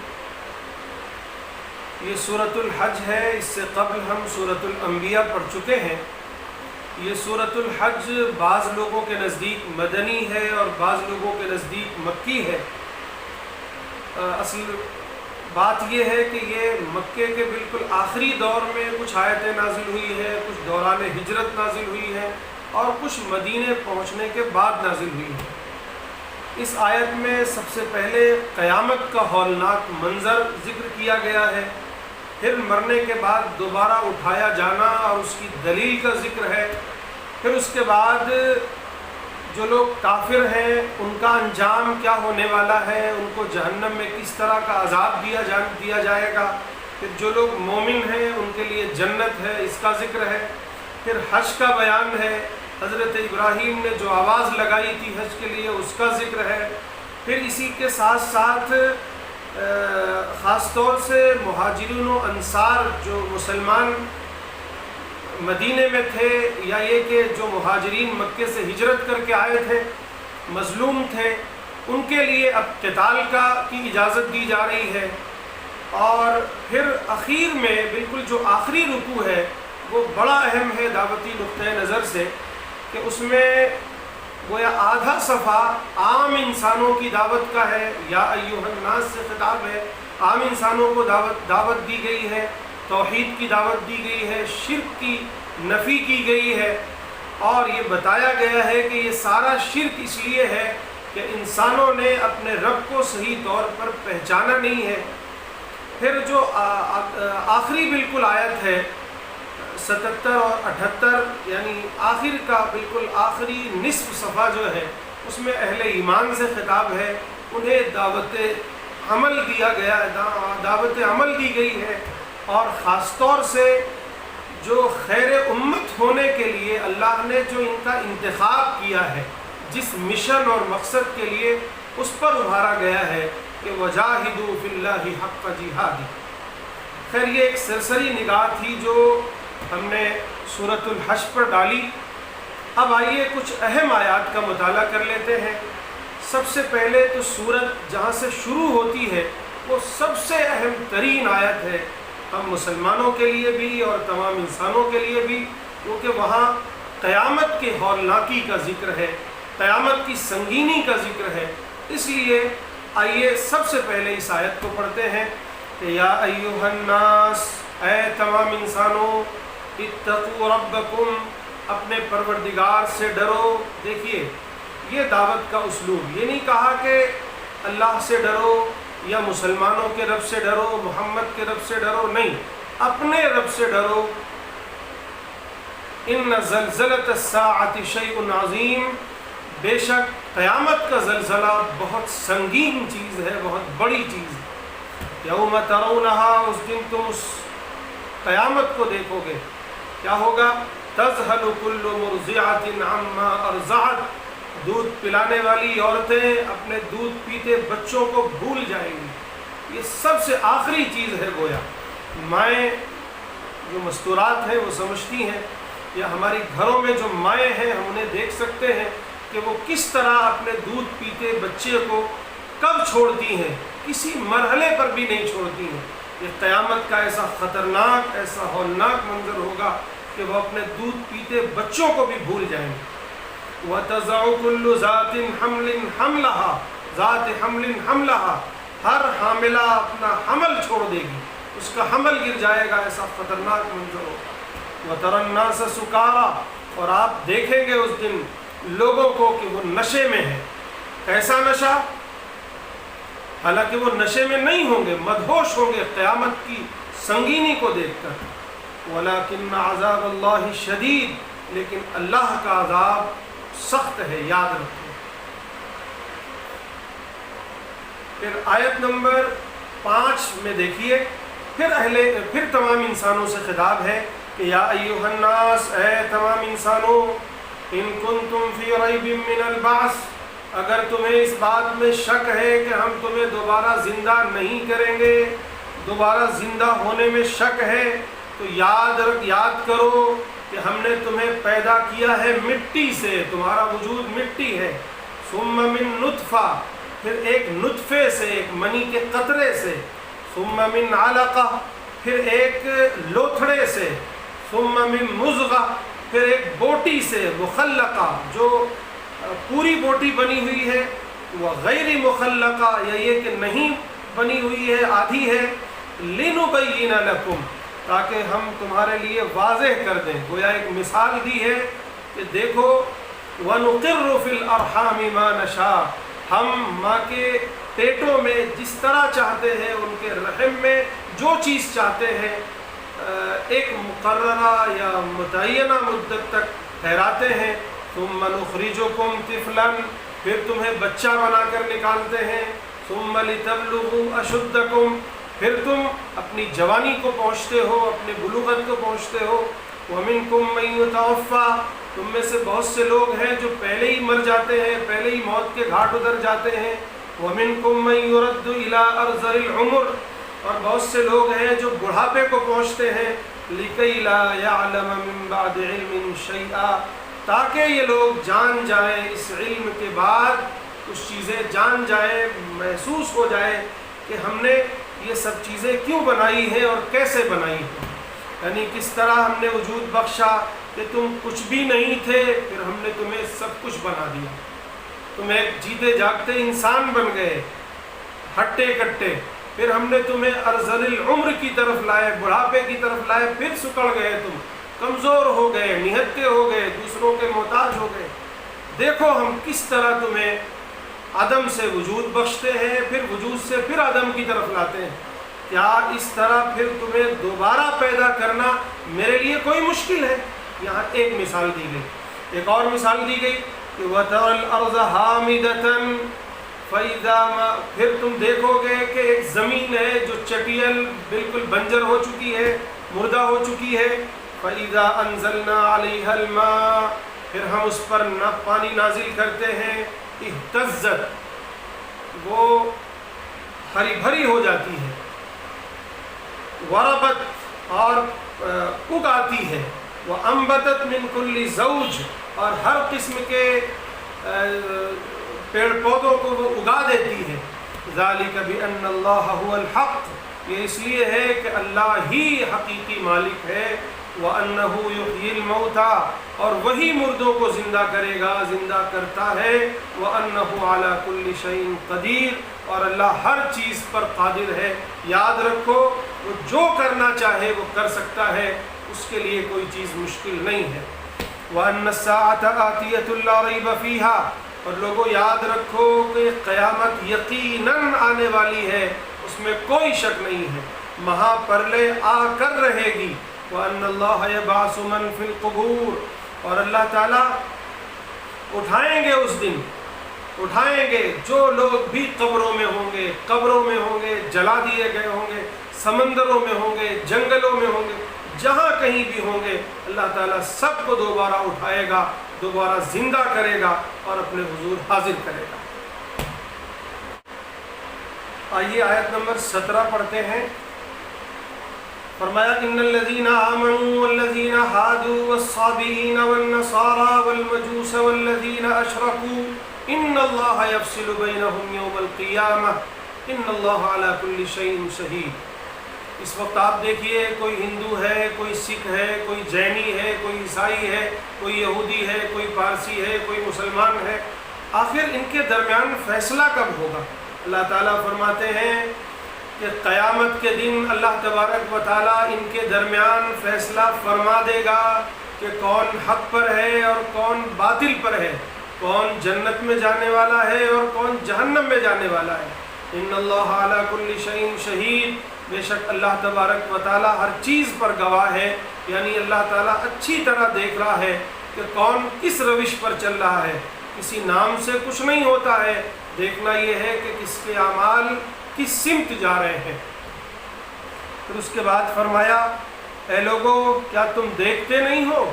یہ سورۃ الحج ہے. اس سے قبل ہم سورۃ الانبیاء پڑھ چکے ہیں. یہ سورۃ الحج بعض لوگوں کے نزدیک مدنی ہے اور بعض لوگوں کے نزدیک مکی ہے. اصل بات یہ ہے کہ یہ مکے کے بالکل آخری دور میں کچھ آیتیں نازل ہوئی ہے، کچھ دوران ہجرت نازل ہوئی ہے اور کچھ مدینے پہنچنے کے بعد نازل ہوئی ہے. اس آیت میں سب سے پہلے قیامت کا ہولناک منظر ذکر کیا گیا ہے، پھر مرنے کے بعد دوبارہ اٹھایا جانا اور اس کی دلیل کا ذکر ہے، پھر اس کے بعد جو لوگ کافر ہیں ان کا انجام کیا ہونے والا ہے، ان کو جہنم میں کس طرح کا عذاب دیا جائے گا، پھر جو لوگ مومن ہیں ان کے لیے جنت ہے، اس کا ذکر ہے، پھر حج کا بیان ہے، حضرت ابراہیم نے جو آواز لگائی تھی حج کے لیے اس کا ذکر ہے، پھر اسی کے ساتھ ساتھ خاص طور سے مہاجرین و انصار جو مسلمان مدینے میں تھے یا یہ کہ جو مہاجرین مکے سے ہجرت کر کے آئے تھے مظلوم تھے، ان کے لیے اب قتال کی اجازت دی جا رہی ہے. اور پھر اخیر میں بالکل جو آخری رکوع ہے وہ بڑا اہم ہے دعوتی نقطۂ نظر سے کہ اس میں گویا آدھا صفحہ عام انسانوں کی دعوت کا ہے. یا ایھا الناس سے خطاب ہے، عام انسانوں کو دعوت دی گئی ہے، توحید کی دعوت دی گئی ہے، شرک کی نفی کی گئی ہے اور یہ بتایا گیا ہے کہ یہ سارا شرک اس لیے ہے کہ انسانوں نے اپنے رب کو صحیح طور پر پہچانا نہیں ہے. پھر جو آخری بالکل آیت ہے 77 اور 78 یعنی آخر کا بالکل آخری نصف صفحہ جو ہے اس میں اہل ایمان سے خطاب ہے، انہیں دعوت عمل دی گئی ہے اور خاص طور سے جو خیر امت ہونے کے لیے اللہ نے جو ان کا انتخاب کیا ہے، جس مشن اور مقصد کے لیے اس پر ابھارا گیا ہے کہ وجاہدوا فی اللہ حق جہادہ. خیر یہ ایک سرسری نگاہ تھی جو ہم نے سورۃ الحج پر ڈالی. اب آئیے کچھ اہم آیات کا مطالعہ کر لیتے ہیں. سب سے پہلے تو سورت جہاں سے شروع ہوتی ہے وہ سب سے اہم ترین آیت ہے ہم مسلمانوں کے لیے بھی اور تمام انسانوں کے لیے بھی، کیونکہ وہاں قیامت کے ہولناکی کا ذکر ہے، قیامت کی سنگینی کا ذکر ہے. اس لیے آئیے سب سے پہلے اس آیت کو پڑھتے ہیں کہ یا ایھا الناس، اے تمام انسانوں، اتقوا ربکم، اپنے پروردگار سے ڈرو. دیکھیے یہ دعوت کا اسلوب، یہ نہیں کہا کہ اللہ سے ڈرو یا مسلمانوں کے رب سے ڈرو، محمد کے رب سے ڈرو، نہیں، اپنے رب سے ڈرو. ان زلزلۃ الساعۃ شیء عظیم، بے شک قیامت کا زلزلہ بہت سنگین چیز ہے، بہت بڑی چیز ہے. یوم ترونہا، اس دن تم اس قیامت کو دیکھو گے، کیا ہوگا؟ تذہل کل مرضعۃ عما ارضعت، دودھ پلانے والی عورتیں اپنے دودھ پیتے بچوں کو بھول جائیں گی. یہ سب سے آخری چیز ہے. گویا مائیں جو مستورات ہیں وہ سمجھتی ہیں، یا ہماری گھروں میں جو مائیں ہیں ہم انہیں دیکھ سکتے ہیں کہ وہ کس طرح اپنے دودھ پیتے بچے کو کب چھوڑتی ہیں، کسی مرحلے پر بھی نہیں چھوڑتی ہیں. یہ قیامت کا ایسا خطرناک، ایسا ہولناک منظر ہوگا کہ وہ اپنے دودھ پیتے بچوں کو بھی بھول جائیں گے. وَتَضَعُ كُلُّ ذَاتٍ حَمْلٍ حَمْلَهَا، ذات حمل حملها، ہر حاملہ اپنا حمل چھوڑ دے گی، اس کا حمل گر جائے گا. ایسا خطرناک منظر ہوگا. وَتَرَى النَّاسَ سُكَارَىٰ، اور آپ دیکھیں گے اس دن لوگوں کو کہ وہ نشے میں ہیں. کیسا نشہ؟ حالانکہ وہ نشے میں نہیں ہوں گے، مدہوش ہوں گے قیامت کی سنگینی کو دیکھ کر. وَلَٰكِنَّ عَذَابَ اللَّهِ شَدِيدٌ، لیکن اللہ کا عذاب سخت ہے، یاد رکھو۔ پھر آیت نمبر 5 میں دیکھیے، پھر تمام انسانوں سے خطاب ہے کہ یا ایھا الناس، اے تمام انسانوں، ان کنتم فی ریب من البعث، اگر تمہیں اس بات میں شک ہے کہ ہم تمہیں دوبارہ زندہ نہیں کریں گے، دوبارہ زندہ ہونے میں شک ہے، تو یاد کرو کہ ہم نے تمہیں پیدا کیا ہے مٹی سے، تمہارا وجود مٹی ہے، ثم من نطفہ، پھر ایک نطفے سے، ایک منی کے قطرے سے، ثم من علقہ، پھر ایک لوتھڑے سے، ثم من مضغہ، پھر ایک بوٹی سے، مخلقہ جو پوری بوٹی بنی ہوئی ہے، وہ غیر مخلقہ، یا یہ کہ نہیں بنی ہوئی ہے، آدھی ہے، لنبین لکم، تاکہ ہم تمہارے لیے واضح کر دیں، گویا ایک مثال دی ہے کہ دیکھو، وَنُقِرُّ فِي الْأَرْحَامِ مَا نَشَاءُ، ہم ماں کے پیٹوں میں جس طرح چاہتے ہیں، ان کے رحم میں جو چیز چاہتے ہیں، ایک مقررہ یا متعینہ مدت تک ٹھہراتے ہیں، ثُمَّ نُخْرِجُكُمْ طِفْلًا، پھر تمہیں بچہ بنا کر نکالتے ہیں، ثُمَّ لِتَبْلُغُوا أَشُدَّكُمْ، پھر تم اپنی جوانی کو پہنچتے ہو، اپنے بلوغت کو پہنچتے ہو، وَمِنْكُمْ مَن يُتَوَفَّى، تم میں سے بہت سے لوگ ہیں جو پہلے ہی مر جاتے ہیں، پہلے ہی موت کے گھاٹ اتر جاتے ہیں، وَمِنْكُمْ مَن يُرَدُّ إِلَىٰ أَرْذَلِ الْعُمُرِ، اور بہت سے لوگ ہیں جو بڑھاپے کو پہنچتے ہیں، لِكَيْ لَا يَعْلَمَ مِن بَعْدِ عِلْمٍ شَيْئًا، تاکہ یہ لوگ جان جائیں اس علم کے بعد، کچھ چیزیں جان جائیں، محسوس ہو جائے کہ ہم نے یہ سب چیزیں کیوں بنائی ہیں اور کیسے بنائی ہیں، یعنی کس طرح ہم نے وجود بخشا کہ تم کچھ بھی نہیں تھے، پھر ہم نے تمہیں سب کچھ بنا دیا، تم ایک جیتے جاگتے انسان بن گئے، ہٹے کٹے، پھر ہم نے تمہیں ارذل العمر کی طرف لائے، بڑھاپے کی طرف لائے، پھر سکڑ گئے، تم کمزور ہو گئے، نہتے ہو گئے، دوسروں کے محتاج ہو گئے، دیکھو ہم کس طرح تمہیں عدم سے وجود بخشتے ہیں، پھر وجود سے پھر عدم کی طرف لاتے ہیں، کیا اس طرح پھر تمہیں دوبارہ پیدا کرنا میرے لیے کوئی مشکل ہے؟ یہاں ایک مثال دی گئی، ایک اور مثال دی گئی کہ وَتَرَى الْأَرْضَ حَامِدَةً فَإِذَا مَا، پھر تم دیکھو گے کہ ایک زمین ہے جو چٹیل بالکل بنجر ہو چکی ہے، مردہ ہو چکی ہے، فَإِذَا أَنزَلْنَا عَلَيْهَا الْمَاءَ، پھر ہم اس پر پانی نازل کرتے ہیں، اہتزت، وہ ہری بھری ہو جاتی ہے، وربت، اور اگاتی ہے، وَأَنبَتَتْ مِن كُلِّ زَوْجٍ، اور ہر قسم کے پیڑ پودوں کو وہ اگا دیتی ہے، ذَلِكَ بِأَنَّ اللَّهَ هُوَ الْحَقُّ، یہ اس لیے ہے کہ اللہ ہی حقیقی مالک ہے، وَأَنَّهُ يُحْيِي الْمَوْتَى، اور وہی مردوں کو زندہ کرے گا، زندہ کرتا ہے، وَأَنَّهُ عَلَى كُلِّ شَيْءٍ قَدِيرٌ، اور اللہ ہر چیز پر قادر ہے، یاد رکھو وہ جو کرنا چاہے وہ کر سکتا ہے، اس کے لیے کوئی چیز مشکل نہیں ہے، وَأَنَّ السَّاعَةَ آتِيَةٌ لَا رَيْبَ فِيهَا، اور لوگوں یاد رکھو کہ قیامت یقیناً آنے والی ہے، اس میں کوئی شک نہیں ہے، مہا پرلے آ کر رہے گی، وَأَنَّ اللَّهَ يَبْعَثُ مَن فِي الْقُبُورِ، اور اللہ تعالیٰ اٹھائیں گے، اس دن اٹھائیں گے جو لوگ بھی قبروں میں ہوں گے، جلا دیے گئے ہوں گے، سمندروں میں ہوں گے، جنگلوں میں ہوں گے، جہاں کہیں بھی ہوں گے، اللہ تعالیٰ سب کو دوبارہ اٹھائے گا، دوبارہ زندہ کرے گا اور اپنے حضور حاضر کرے گا۔ آئیے آیت نمبر 17 پڑھتے ہیں۔ فرمایا ان الذين آمنوا والذين هادوا والصابئين والنصارى والمجوس والذين اشركوا ان الله يفصل بينهم يوم القيامة ان الله على كل شيء شهيد۔ اس وقت آپ دیکھیے کوئی ہندو ہے، کوئی سکھ ہے، کوئی جینی ہے، کوئی عیسائی ہے، کوئی یہودی ہے، کوئی پارسی ہے، کوئی مسلمان ہے، آخر ان کے درمیان فیصلہ کب ہوگا؟ اللہ تعالیٰ فرماتے ہیں کہ قیامت کے دن اللہ تبارک و تعالیٰ ان کے درمیان فیصلہ فرما دے گا کہ کون حق پر ہے اور کون باطل پر ہے، کون جنت میں جانے والا ہے اور کون جہنم میں جانے والا ہے۔ ان اللہ علی کل شیء شہید، بے شک اللہ تبارک و تعالیٰ ہر چیز پر گواہ ہے، یعنی اللہ تعالیٰ اچھی طرح دیکھ رہا ہے کہ کون کس روش پر چل رہا ہے. کسی نام سے کچھ نہیں ہوتا ہے، دیکھنا یہ ہے کہ کس کے اعمال کس سمت جا رہے ہیں. پھر اس کے بعد فرمایا اے لوگو کیا تم دیکھتے نہیں ہو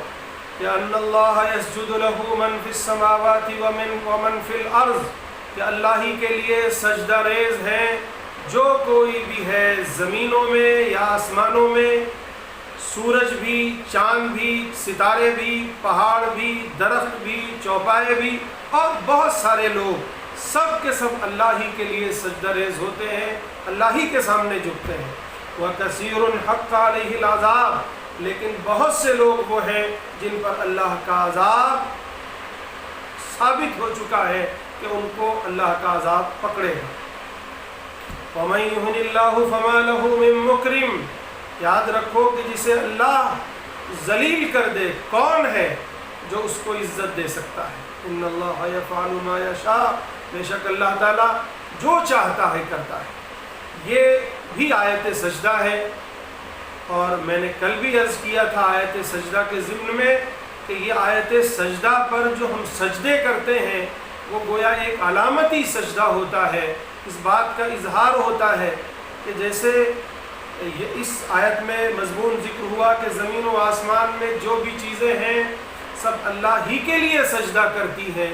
کہ ان اللہ یسجد لہ من فی السماوات ومن فی الارض، کہ اللہ ہی کے لیے سجدہ ریز ہیں جو کوئی بھی ہے زمینوں میں یا آسمانوں میں، سورج بھی، چاند بھی، ستارے بھی، پہاڑ بھی، درخت بھی، چوپائے بھی، اور بہت سارے لوگ، سب کے سب اللہ ہی کے لیے سجدہ ریز ہوتے ہیں، اللہ ہی کے سامنے جھکتے ہیں. وَكَثِيرٌ حَقَّ عَلَيْهِ الْعَذَابُ، لیکن بہت سے لوگ وہ ہیں جن پر اللہ کا عذاب ثابت ہو چکا ہے کہ ان کو اللہ کا عذاب پکڑے گا. وَمَن يُهِنِ اللَّهُ فَمَا لَهُ مِن مُكْرِمٍ، یاد رکھو کہ جسے اللہ ذلیل کر دے کون ہے جو اس کو عزت دے سکتا ہے. ان اللہ یفعل ما یشاء، بے شک اللہ تعالیٰ جو چاہتا ہے کرتا ہے. یہ بھی آیت سجدہ ہے، اور میں نے کل بھی عرض کیا تھا آیت سجدہ کے ضمن میں کہ یہ آیت سجدہ پر جو ہم سجدے کرتے ہیں وہ گویا ایک علامتی سجدہ ہوتا ہے. اس بات کا اظہار ہوتا ہے کہ جیسے اس آیت میں مضمون ذکر ہوا کہ زمین و آسمان میں جو بھی چیزیں ہیں سب اللہ ہی کے لیے سجدہ کرتی ہیں،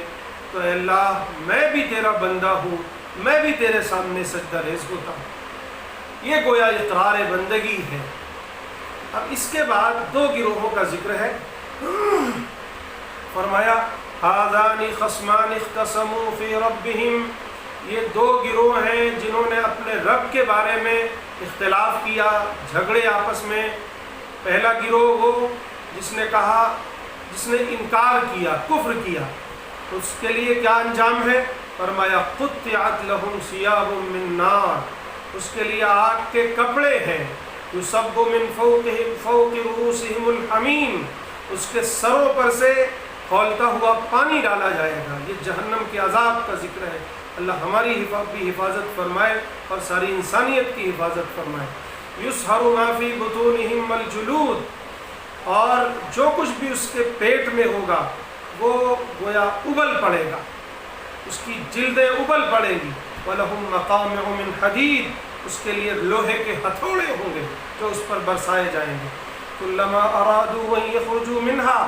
تو اے اللہ میں بھی تیرا بندہ ہوں، میں بھی تیرے سامنے سجدہ ریز ہوتا ہوں. یہ گویا اقرار بندگی ہے. اب اس کے بعد دو گروہوں کا ذکر ہے. فرمایا ھذان خصمان اختصموا فی ربہم، یہ دو گروہ ہیں جنہوں نے اپنے رب کے بارے میں اختلاف کیا، جھگڑے آپس میں. پہلا گروہ وہ جس نے کہا، جس نے انکار کیا، کفر کیا، اس کے لیے کیا انجام ہے؟ فرمایا قطعت لہم ثیاب من نار، اس کے لیے آگ کے کپڑے ہیں. یصب من فوقہم فوق رؤوسہم الحمیم، اس کے سروں پر سے کھولتا ہوا پانی ڈالا جائے گا. یہ جہنم کے عذاب کا ذکر ہے. اللہ ہماری بھی حفاظت فرمائے اور ساری انسانیت کی حفاظت فرمائے. یسحر ما فی بطونہم الجلود، اور جو کچھ بھی اس کے پیٹ میں ہوگا وہ گویا ابل پڑے گا، اس کی جلدیں ابل پڑیں گی. وَلَهُمْ مَقَامِعُ مِنْ حَدِيدٍ، اس کے لیے لوہے کے ہتھوڑے ہوں گے جو اس پر برسائے جائیں گے. كُلَّمَا أَرَادُوا أَن يَخْرُجُوا مِنْهَا،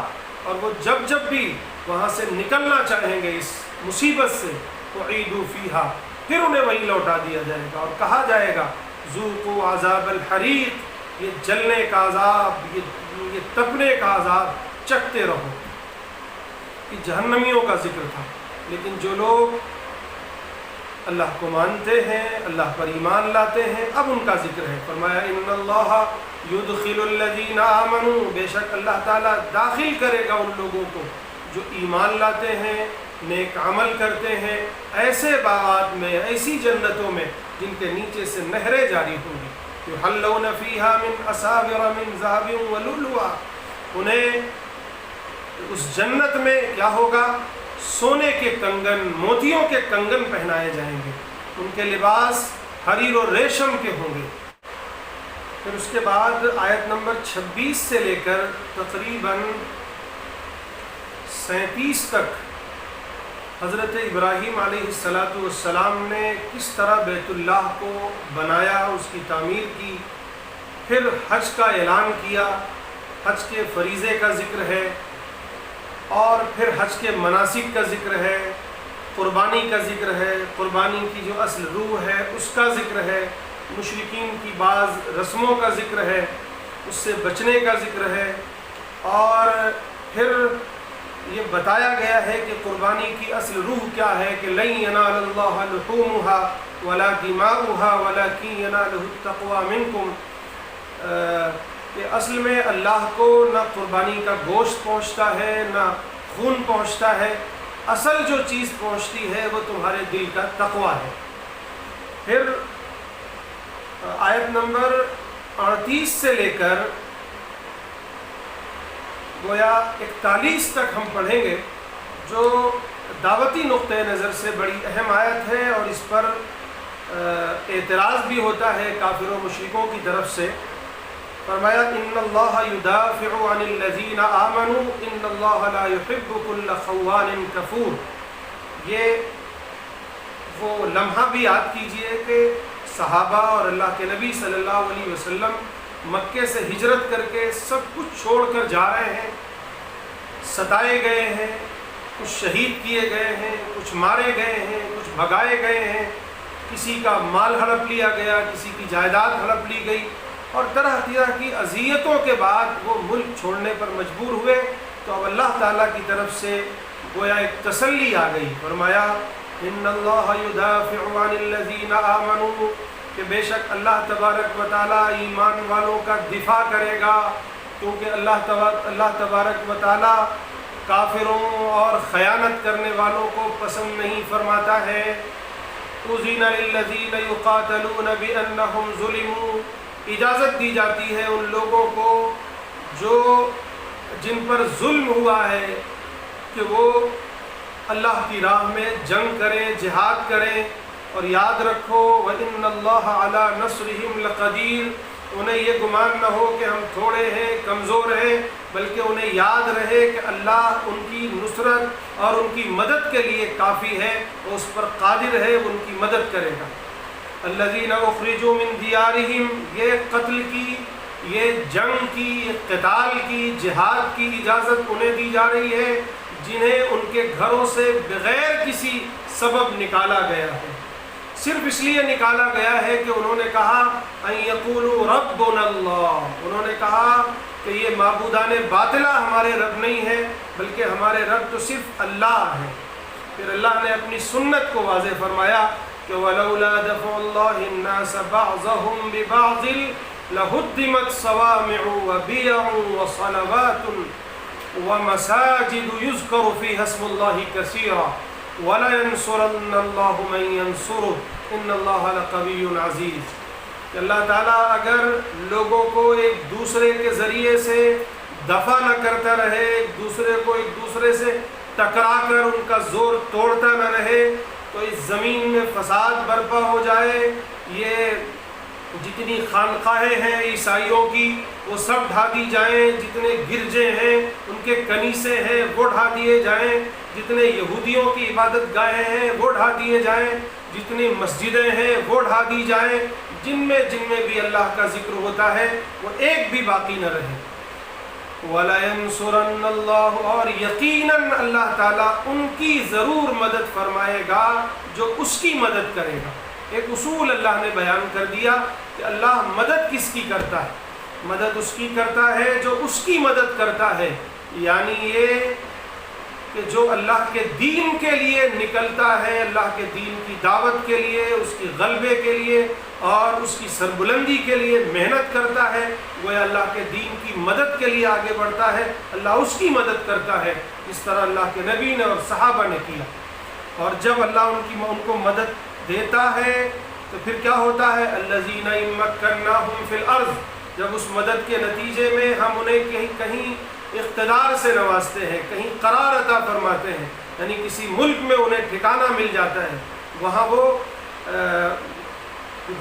اور وہ جب بھی وہاں سے نکلنا چاہیں گے اس مصیبت سے، اُعِيدُوا فِيهَا، پھر انہیں وہیں لوٹا دیا جائے گا اور کہا جائے گا ذُوقُوا عَذَابَ الْحَرِيقِ، یہ جلنے کا عذاب، یہ تپنے کا عذاب چکھتے رہو. یہ جہنمیوں کا ذکر تھا. لیکن جو لوگ اللہ کو مانتے ہیں، اللہ پر ایمان لاتے ہیں، اب ان کا ذکر ہے. فرمایا ان اللہ یدخل الذین آمنوا، بے شک اللہ تعالیٰ داخل کرے گا ان لوگوں کو جو ایمان لاتے ہیں، نیک عمل کرتے ہیں، ایسے باغات میں، ایسی جنتوں میں جن کے نیچے سے نہریں جاری ہوں گی. یحلون فیہا من اساور من ذہب ولؤلؤا، انہیں اس جنت میں کیا ہوگا؟ سونے کے کنگن، موتیوں کے کنگن پہنائے جائیں گے. ان کے لباس حریر و ریشم کے ہوں گے. پھر اس کے بعد آیت نمبر 26 سے لے کر تقریباً 37 تک حضرت ابراہیم علیہ السلام نے کس طرح بیت اللہ کو بنایا، اس کی تعمیر کی، پھر حج کا اعلان کیا، حج کے فریضے کا ذکر ہے، اور پھر حج کے مناسک کا ذکر ہے، قربانی کا ذکر ہے، قربانی کی جو اصل روح ہے اس کا ذکر ہے، مشرکین کی بعض رسموں کا ذکر ہے، اس سے بچنے کا ذکر ہے، اور پھر یہ بتایا گیا ہے کہ قربانی کی اصل روح کیا ہے کہ لن ینال اللہ لحومها ولا دماؤها ولکن ینالہ التقوی منکم، کہ اصل میں اللہ کو نہ قربانی کا گوشت پہنچتا ہے نہ خون پہنچتا ہے، اصل جو چیز پہنچتی ہے وہ تمہارے دل کا تقوی ہے. پھر آیت نمبر 38 سے لے کر گویا 41 تک ہم پڑھیں گے، جو دعوتی نقطۂ نظر سے بڑی اہم آیت ہے، اور اس پر اعتراض بھی ہوتا ہے کافر و مشرکوں کی طرف سے. فرمایا ان اللہ یدافع عن الذین آمنوا ان اللہ لا يحب كل خوان کفور۔ یہ وہ لمحہ بھی یاد کیجئے کہ صحابہ اور اللہ کے نبی صلی اللہ علیہ وسلم مکے سے ہجرت کر کے سب کچھ چھوڑ کر جا رہے ہیں، ستائے گئے ہیں، کچھ شہید کیے گئے ہیں، کچھ مارے گئے ہیں، کچھ بھگائے گئے ہیں، کسی کا مال ہڑپ لیا گیا، کسی کی جائیداد ہڑپ لی گئی، اور طرح طرح کی اذیتوں کے بعد وہ ملک چھوڑنے پر مجبور ہوئے۔ تو اب اللہ تعالیٰ کی طرف سے گویا ایک تسلی آ گئی، فرمایا ان اللہ یدافع عن الذین آمنوا، کہ بے شک اللہ تبارک و تعالیٰ ایمان والوں کا دفاع کرے گا، کیونکہ اللہ تبارک و تعالیٰ کافروں اور خیانت کرنے والوں کو پسند نہیں فرماتا ہے۔ اذن للذین یقاتلون بانہم ظلموا، اجازت دی جاتی ہے ان لوگوں کو جن پر ظلم ہوا ہے کہ وہ اللہ کی راہ میں جنگ کریں، جہاد کریں، اور یاد رکھو وَإِنَّ اللَّهَ عَلَى نَصْرِهِمْ لَقَدِيرٌ، انہیں یہ گمان نہ ہو کہ ہم تھوڑے ہیں، کمزور ہیں، بلکہ انہیں یاد رہے کہ اللہ ان کی نصرت اور ان کی مدد کے لیے کافی ہے، وہ اس پر قادر ہے، وہ ان کی مدد کرے گا۔ الذین اخرجوا من دیارہم، یہ قتل کی، یہ جنگ کی، قتال کی، جہاد کی اجازت انہیں دی جا رہی ہے جنہیں ان کے گھروں سے بغیر کسی سبب نکالا گیا ہے، صرف اس لیے نکالا گیا ہے کہ انہوں نے کہا ان یقولوا ربنا اللہ، انہوں نے کہا کہ یہ معبودان باطلہ ہمارے رب نہیں ہے، بلکہ ہمارے رب تو صرف اللہ ہے۔ پھر اللہ نے اپنی سنت کو واضح فرمایا کہ وَلَوْلَا دَفْعُ اللَّهِ النَّاسَ بَعْضَهُمْ بِبَعْضٍ لَهُدِّمَتْ صَوَامِعُ وَبِيَعٌ وَصَلَوَاتٌ وَمَسَاجِدُ يُذْكَرُ فِيهَا اسْمُ اللَّهِ كَثِيرًا وَلَيَنْصُرَنَّ اللَّهُ مَن يَنْصُرُهُ إِنَّ اللَّهَ لَقَوِيٌّ عَزِيزٌ، کہ اللہ تعالیٰ اگر لوگوں کو ایک دوسرے کے ذریعے سے دفع نہ کرتا رہے، ایک دوسرے کو ایک دوسرے سے ٹکرا کر ان کا زور توڑتا نہ رہے، تو اس زمین میں فساد برپا ہو جائے، یہ جتنی خانقاہیں ہیں عیسائیوں کی وہ سب ڈھا دی جائیں، جتنے گرجے ہیں ان کے کنیسے ہیں وہ ڈھا دیے جائیں، جتنے یہودیوں کی عبادت گاہیں ہیں وہ ڈھا دیے جائیں، جتنی مسجدیں ہیں وہ ڈھا دی جائیں، جن میں بھی اللہ کا ذکر ہوتا ہے وہ ایک بھی باقی نہ رہے۔ وَلَيَنْصُرَنَّ اللَّهُ، اور یقیناً اللہ تعالیٰ ان کی ضرور مدد فرمائے گا جو اس کی مدد کرے گا۔ ایک اصول اللہ نے بیان کر دیا کہ اللہ مدد کس کی کرتا ہے، مدد اس کی کرتا ہے جو اس کی مدد کرتا ہے، یعنی یہ کہ جو اللہ کے دین کے لیے نکلتا ہے، اللہ کے دین کی دعوت کے لیے، اس کے غلبے کے لیے اور اس کی سربلندی کے لیے محنت کرتا ہے، گویا اللہ کے دین کی مدد کے لیے آگے بڑھتا ہے، اللہ اس کی مدد کرتا ہے، جس طرح اللہ کے نبی نے اور صحابہ نے کیا۔ اور جب اللہ ان کو مدد دیتا ہے تو پھر کیا ہوتا ہے، الذین ان مکناہم فی الارض، جب اس مدد کے نتیجے میں ہم انہیں کہیں اقتدار سے نوازتے ہیں، کہیں قرار عطا فرماتے ہیں، یعنی کسی ملک میں انہیں ٹھکانہ مل جاتا ہے، وہاں وہ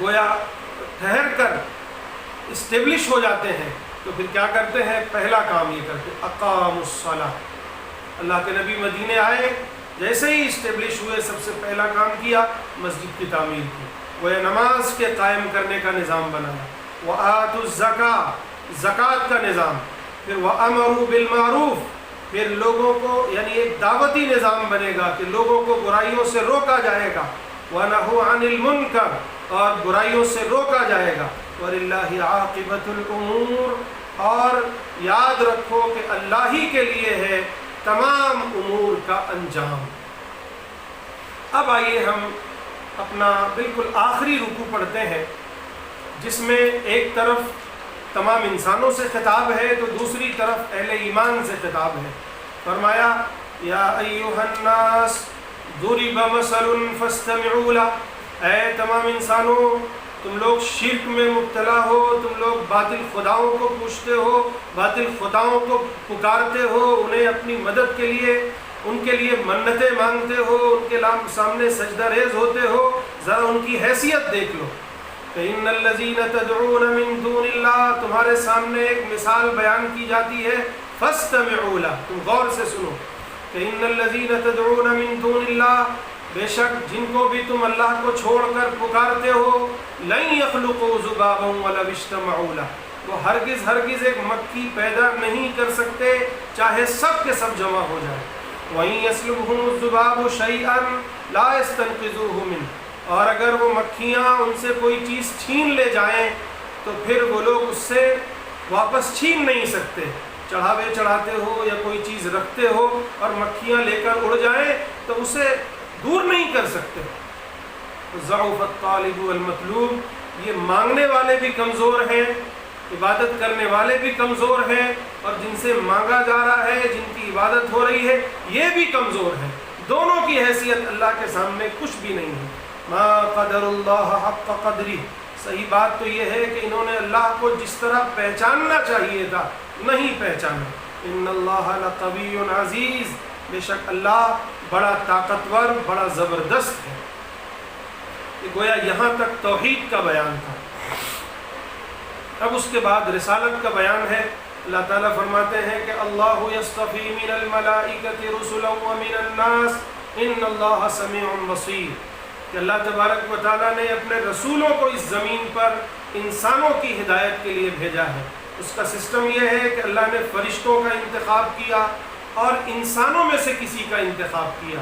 گویا ٹھہر کر اسٹیبلش ہو جاتے ہیں، تو پھر کیا کرتے ہیں، پہلا کام یہ کرتے ہیں اقاموا الصلاۃ۔ اللہ کے نبی مدینے آئے، جیسے ہی اسٹیبلش ہوئے سب سے پہلا کام کیا مسجد کی تعمیر کی، گویا نماز کے قائم کرنے کا نظام بنایا، وآتوا الزکاۃ، زکوٰۃ کا نظام، پھر وَأَمَرُوا بِالْمَعْرُوفِ، پھر لوگوں کو یعنی ایک دعوتی نظام بنے گا کہ لوگوں کو برائیوں سے روکا جائے گا، وَنَهُوا عَنِ الْمُنْكَرِ، اور برائیوں سے روکا جائے گا، وَلِلَّهِ عَاقِبَةُ الْأُمُورِ، اور یاد رکھو کہ اللہ ہی کے لیے ہے تمام امور کا انجام۔ اب آئیے ہم اپنا بالکل آخری رکوع پڑھتے ہیں، جس میں ایک طرف تمام انسانوں سے خطاب ہے تو دوسری طرف اہل ایمان سے خطاب ہے۔ فرمایا یا ایھا الناس ضرب مثل فاستمعوا له، اے تمام انسانوں تم لوگ شرک میں مبتلا ہو، تم لوگ باطل خداؤں کو پوچھتے ہو، باطل خداؤں کو پکارتے ہو، انہیں اپنی مدد کے لیے ان کے لیے منتیں مانگتے ہو، ان کے سامنے سجدہ ریز ہوتے ہو، ذرا ان کی حیثیت دیکھ لو۔ فإن الذين تدعون من دون اللہ، تمہارے سامنے ایک مثال بیان کی جاتی ہے، فاستمعوا لہ، تم غور سے سنو. فإن الذين تدعون من دون اللہ، بے شک جن کو بھی تم اللہ کو چھوڑ کر پکارتے ہو، لن يخلقوا ذبابا ولو اجتمعوا لہ، وہ ہرگز ایک مکھی پیدا نہیں کر سکتے چاہے سب کے سب جمع ہو جائے. وَإِن يَسْلُبْهُمُ الذُّبَابُ شَيْئًا لَا يَسْتَنقِذُوهُ مِنْهُ، اور اگر وہ مکھیاں ان سے کوئی چیز چھین لے جائیں تو پھر وہ لوگ اس سے واپس چھین نہیں سکتے. چڑھاوے چڑھاتے ہو یا کوئی چیز رکھتے ہو اور مکھیاں لے کر اڑ جائیں تو اسے دور نہیں کر سکتے. ضعف الطالب والمطلوب، یہ مانگنے والے بھی کمزور ہیں، عبادت کرنے والے بھی کمزور ہیں، اور جن سے مانگا جا رہا ہے، جن کی عبادت ہو رہی ہے، یہ بھی کمزور ہے. دونوں کی حیثیت اللہ کے سامنے کچھ بھی نہیں ہے. ما قدر اللہ حق قدری، صحیح بات تو یہ ہے کہ انہوں نے اللہ کو جس طرح پہچاننا چاہیے تھا نہیں پہچانا. ان اللہ لقوی عزیز، بے شک اللہ بڑا طاقتور، بڑا زبردست ہے. گویا یہاں تک توحید کا بیان تھا. اب اس کے بعد رسالت کا بیان ہے. اللہ تعالیٰ فرماتے ہیں کہ اللہ یصطفی من الملائکۃ رسلا ومن الناس ان اللہ سمیع بصیر، کہ اللہ تبارک و تعالیٰ نے اپنے رسولوں کو اس زمین پر انسانوں کی ہدایت کے لیے بھیجا ہے. اس کا سسٹم یہ ہے کہ اللہ نے فرشتوں کا انتخاب کیا اور انسانوں میں سے کسی کا انتخاب کیا.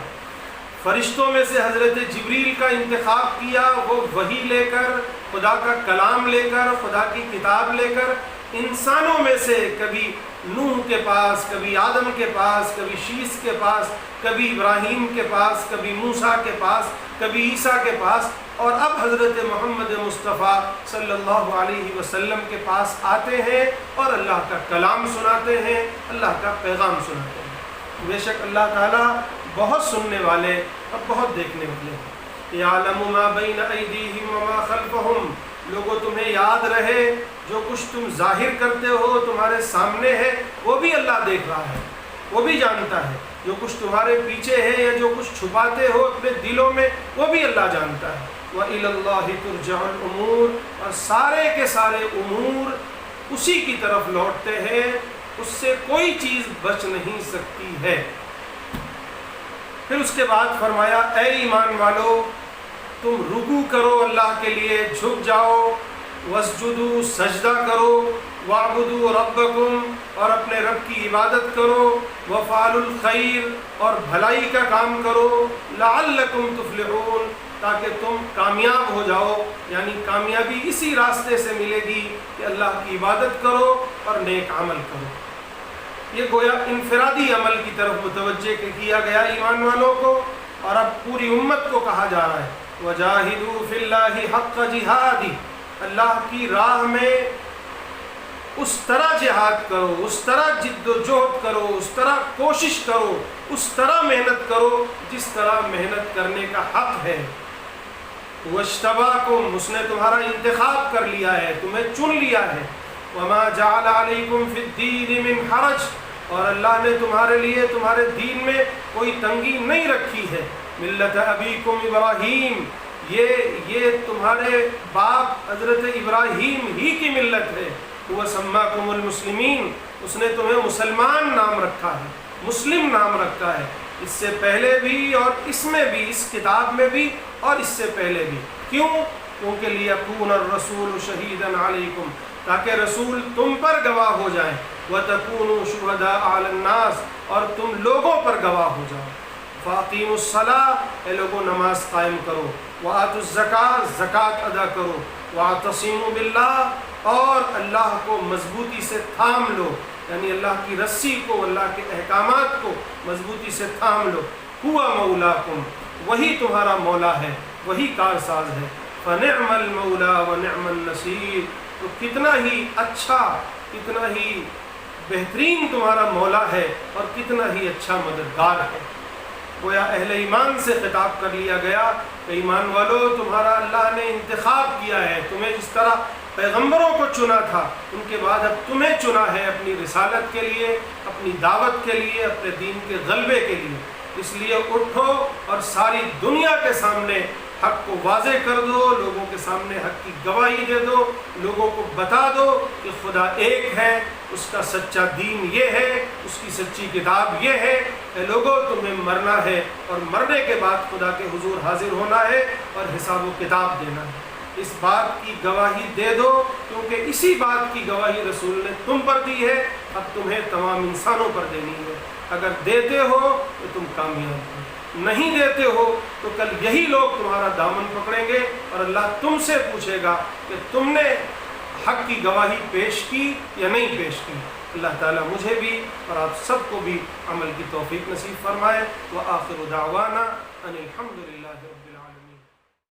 فرشتوں میں سے حضرت جبریل کا انتخاب کیا، وہ وحی لے کر، خدا کا کلام لے کر، خدا کی کتاب لے کر انسانوں میں سے کبھی نوح کے پاس، کبھی آدم کے پاس، کبھی شیس کے پاس، کبھی ابراہیم کے پاس، کبھی موسیٰ کے پاس، کبھی عیسیٰ کے پاس، اور اب حضرت محمد مصطفیٰ صلی اللہ علیہ وسلم کے پاس آتے ہیں اور اللہ کا کلام سناتے ہیں، اللہ کا پیغام سناتے ہیں. بے شک اللہ تعالیٰ بہت سننے والے اور بہت دیکھنے والے ہیں. یعلم ما بین ایدیہم وما خلفہم، لوگوں تمہیں یاد رہے جو کچھ تم ظاہر کرتے ہو تمہارے سامنے ہے وہ بھی اللہ دیکھ رہا ہے، وہ بھی جانتا ہے. جو کچھ تمہارے پیچھے ہے یا جو کچھ چھپاتے ہو اپنے دلوں میں وہ بھی اللہ جانتا ہے. وَإِلَى اللَّهِ تُرْجَعُ الْأُمُورُ، اور سارے کے سارے امور اسی کی طرف لوٹتے ہیں، اس سے کوئی چیز بچ نہیں سکتی ہے. پھر اس کے بعد فرمایا اے ایمان والو تم رکوع کرو اللہ کے لیے، جھک جاؤ، واسجدوا سجدہ کرو، واعبدوا ربکم اور اپنے رب کی عبادت کرو، وفعلوا الخیر اور بھلائی کا کام کرو، لعلکم تفلحون تاکہ تم کامیاب ہو جاؤ. یعنی کامیابی اسی راستے سے ملے گی کہ اللہ کی عبادت کرو اور نیک عمل کرو. یہ گویا انفرادی عمل کی طرف متوجہ کیا گیا ایمان والوں کو، اور اب پوری امت کو کہا جا رہا ہے وَجَاهِدُوا فِي اللَّهِ حَقَّ جِهَادِ، اللہ کی راہ میں اس طرح جہاد کرو، اس طرح جد و جہد کرو، اس طرح کوشش کرو، اس طرح محنت کرو جس طرح محنت کرنے کا حق ہے. وَاجْتَبَاكُمْ، اس نے تمہارا انتخاب کر لیا ہے، تمہیں چن لیا ہے. وَمَا جَعَلَ عَلَيْكُمْ فِي الدِّينِ مِنْ حَرَجٍ، اور اللہ نے تمہارے لیے تمہارے دین میں کوئی تنگی نہیں رکھی ہے. ملت ابیکم ابراہیم، یہ تمہارے باپ حضرت ابراہیم ہی کی ملت ہے. وہ سماکم المسلمین، اس نے تمہیں مسلمان نام رکھا ہے، مسلم نام رکھا ہے، اس سے پہلے بھی اور اس میں بھی، اس کتاب میں بھی اور اس سے پہلے بھی. کیوں؟ کیونکہ لیکون الرسول شہیدا علیکم، تاکہ رسول تم پر گواہ ہو جائیں. وَتَكُونُوا شُهَدَاءَ عَلَى النَّاسِ، اور تم لوگوں پر گواہ ہو جاؤ. فَأَقِيمُوا الصَّلَاةَ، اے لوگوں نماز قائم کرو. وَآتُوا الزَّكَاةَ، زکوٰۃ ادا کرو. وَاعْتَصِمُوا بِاللَّهِ، اور اللہ کو مضبوطی سے تھام لو، یعنی اللہ کی رسی کو، اللہ کے احکامات کو مضبوطی سے تھام لو. هُوَ مَوْلَاكُمْ، وہی تمہارا مولا ہے، وہی کارساز ہے. فَنِعْمَ الْمَوْلَى وَنِعْمَ النَّصِيرُ، تو کتنا ہی اچھا، کتنا ہی بہترین تمہارا مولا ہے اور کتنا ہی اچھا مددگار ہے. گویا اہل ایمان سے خطاب کر لیا گیا کہ ایمان والو تمہارا اللہ نے انتخاب کیا ہے، تمہیں جس طرح پیغمبروں کو چنا تھا ان کے بعد اب تمہیں چنا ہے اپنی رسالت کے لیے، اپنی دعوت کے لیے، اپنے دین کے غلبے کے لیے. اس لیے اٹھو اور ساری دنیا کے سامنے حق کو واضح کر دو، لوگوں کے سامنے حق کی گواہی دے دو، لوگوں کو بتا دو کہ خدا ایک ہے، اس کا سچا دین یہ ہے، اس کی سچی کتاب یہ ہے۔ اے لوگوں، تمہیں مرنا ہے اور مرنے کے بعد خدا کے حضور حاضر ہونا ہے اور حساب و کتاب دینا ہے۔ اس بات کی گواہی دے دو، کیونکہ اسی بات کی گواہی رسول نے تم پر دی ہے، اب تمہیں تمام انسانوں پر دینی ہے۔ اگر دیتے ہو تو تم کامیاب ہو، نہیں دیتے ہو تو کل یہی لوگ تمہارا دامن پکڑیں گے اور اللہ تم سے پوچھے گا کہ تم نے حق کی گواہی پیش کی یا نہیں پیش کی۔ اللہ تعالیٰ مجھے بھی اور آپ سب کو بھی عمل کی توفیق نصیب فرمائے۔ وآخر دعوانا ان الحمد للہ رب العالمین۔